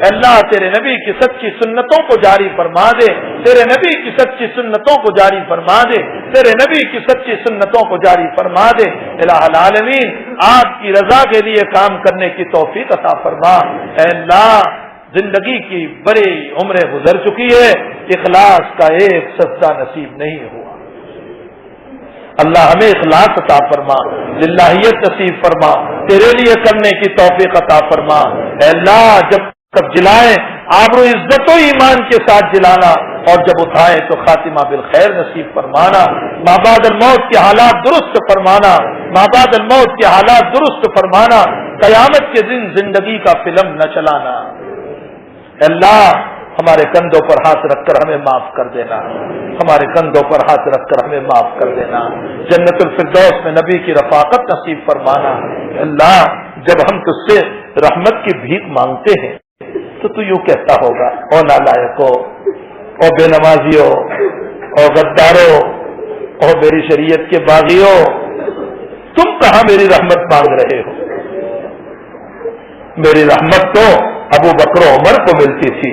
اللہ تیرے نبی کی سچی سنتوں کو جاری فرما دے، تیرے نبی کی سچی سنتوں کو جاری فرما دے، تیرے نبی کی سچی سنتوں کو جاری فرما دے۔ الہ العالمین آپ کی رضا کے لیے کام کرنے کی توفیق عطا فرما۔ اے اللہ زندگی کی بڑی عمریں گزر چکی ہے، اخلاص کا ایک سجدہ نصیب نہیں ہوا۔ اللہ ہمیں اخلاص عطا فرما، للہیت نصیب فرما، تیرے لیے کرنے کی توفیق عطا فرما۔ اے اللہ جب تب جلائیں آبرو عزت و ایمان کے ساتھ جلانا، اور جب اٹھائیں تو خاتمہ بالخیر نصیب فرمانا، ماں بعد الموت کے حالات درست فرمانا، ماں بعد الموت کے حالات درست فرمانا، قیامت کے دن زندگی کا فلم نہ چلانا۔ اللہ ہمارے کندھوں پر ہاتھ رکھ کر ہمیں معاف کر دینا، ہمارے کندھوں پر ہاتھ رکھ کر ہمیں معاف کر دینا، جنت الفردوس میں نبی کی رفاقت نصیب فرمانا۔ اللہ جب ہم تجھ سے رحمت کی بھیک مانگتے ہیں تو تو یوں کہتا ہوگا او نالائقو، او بے نمازیو، او غدارو، او میری شریعت کے باغیوں، تم کہاں میری رحمت مانگ رہے ہو؟ میری رحمت تو ابو بکر و عمر کو ملتی تھی،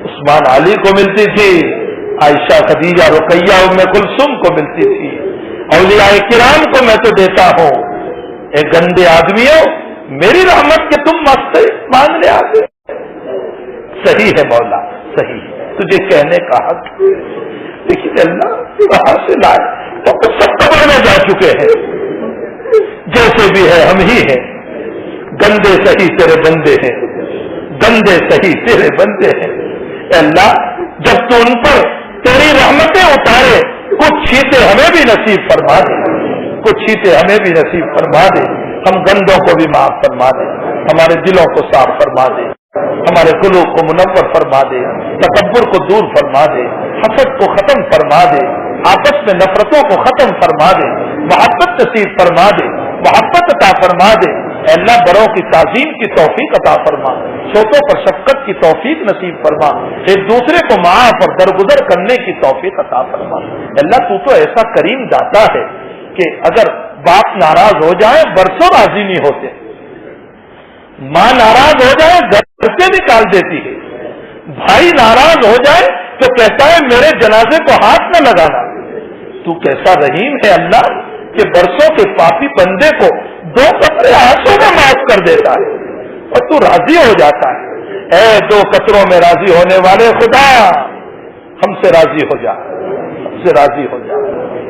عثمان علی کو ملتی تھی، عائشہ خدیجہ رقیہ ام کلثوم کو ملتی تھی، اولیاء کرام کو میں تو دیتا ہوں۔ اے گندے آدمیوں، میری رحمت کے تم مانگنے آتے؟ صحیح ہے مولا، صحیح ہے، تجھے کہنے کا حق، لیکن اللہ کہاں سے لائے؟ تو سب قبر میں جا چکے ہیں، جیسے بھی ہے ہم ہی ہیں، گندے صحیح تیرے بندے ہیں، گندے صحیح تیرے بندے ہیں۔ اے اللہ جب تو ان پر تیری رحمتیں اتارے کچھ چھینٹے ہمیں بھی نصیب فرما دے، کچھ چھینٹے ہمیں بھی نصیب فرما دے، ہم گندوں کو بھی معاف فرما دے، ہمارے دلوں کو صاف فرما دے، ہمارے قلوب کو منور فرما دے، تکبر کو دور فرما دے، حسد کو ختم فرما دے، آپس میں نفرتوں کو ختم فرما دے، محبت نصیب فرما دے، محبت عطا فرما دے۔ اے اللہ بڑوں کی تعظیم کی توفیق عطا فرما، چھوٹوں پر شفقت کی توفیق نصیب فرما، ایک دوسرے کو معاف اور درگزر کرنے کی توفیق عطا فرما۔ اے اللہ تو ایسا کریم داتا ہے کہ اگر باپ ناراض ہو جائے برسوں راضی نہیں ہوتے، ماں ناراض ہو جائے گھر سے نکال دیتی ہے، بھائی ناراض ہو جائے تو کہتا ہے میرے جنازے کو ہاتھ نہ لگانا۔ تو کیسا رحیم ہے اللہ کہ برسوں کے پاپی بندے کو 2 قطرے آنسو میں معاف کر دیتا ہے اور تو راضی ہو جاتا ہے۔ اے 2 قطروں میں راضی ہونے والے خدا، ہم سے راضی ہو جا، ہم سے راضی ہو جا،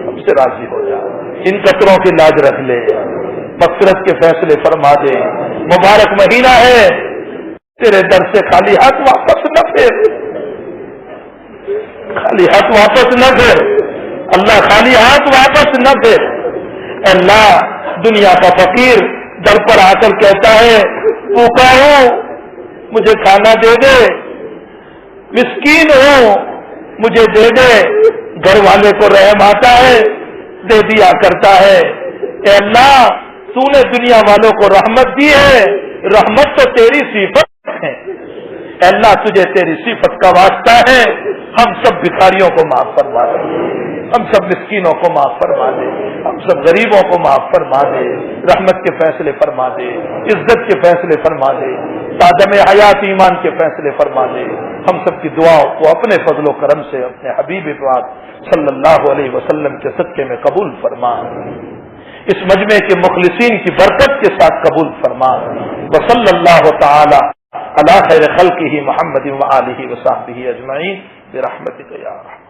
ہم سے راضی ہو جا، ان قطروں کی لاج رکھ لے، مغفرت کے فیصلے فرما دے۔ مبارک مہینہ ہے، تیرے در سے خالی ہاتھ واپس نہ پھیر، خالی ہاتھ واپس نہ پھیر اللہ، خالی ہاتھ واپس نہ پھیر۔ اللہ دنیا کا فقیر در پر آ کر کہتا ہے بھوکا ہوں مجھے کھانا دے دے، مسکین ہوں مجھے دے دے، گھر والے کو رحم آتا ہے دے دیا کرتا ہے۔ اے اللہ تو نے دنیا والوں کو رحمت دی ہے، رحمت تو تیری صفت ہے، اے اللہ تجھے تیری صفت کا واسطہ ہے، ہم سب بھکاریوں کو معاف فرما دے، ہم سب مسکینوں کو معاف فرما دے، ہم سب غریبوں کو معاف فرما دے، رحمت کے فیصلے فرما دے، عزت کے فیصلے فرما دے، تادم حیات ایمان کے فیصلے فرما دے۔ ہم سب کی دعاؤں کو اپنے فضل و کرم سے اپنے حبیب پاک صلی اللہ علیہ وسلم کے صدقے میں قبول فرما، اس مجمع کے مخلصین کی برکت کے ساتھ قبول فرما۔ وصلی اللہ تعالی علی خیر خلقہ محمد وآلہ وصحبہ اجمعین برحمتک یا ارحم۔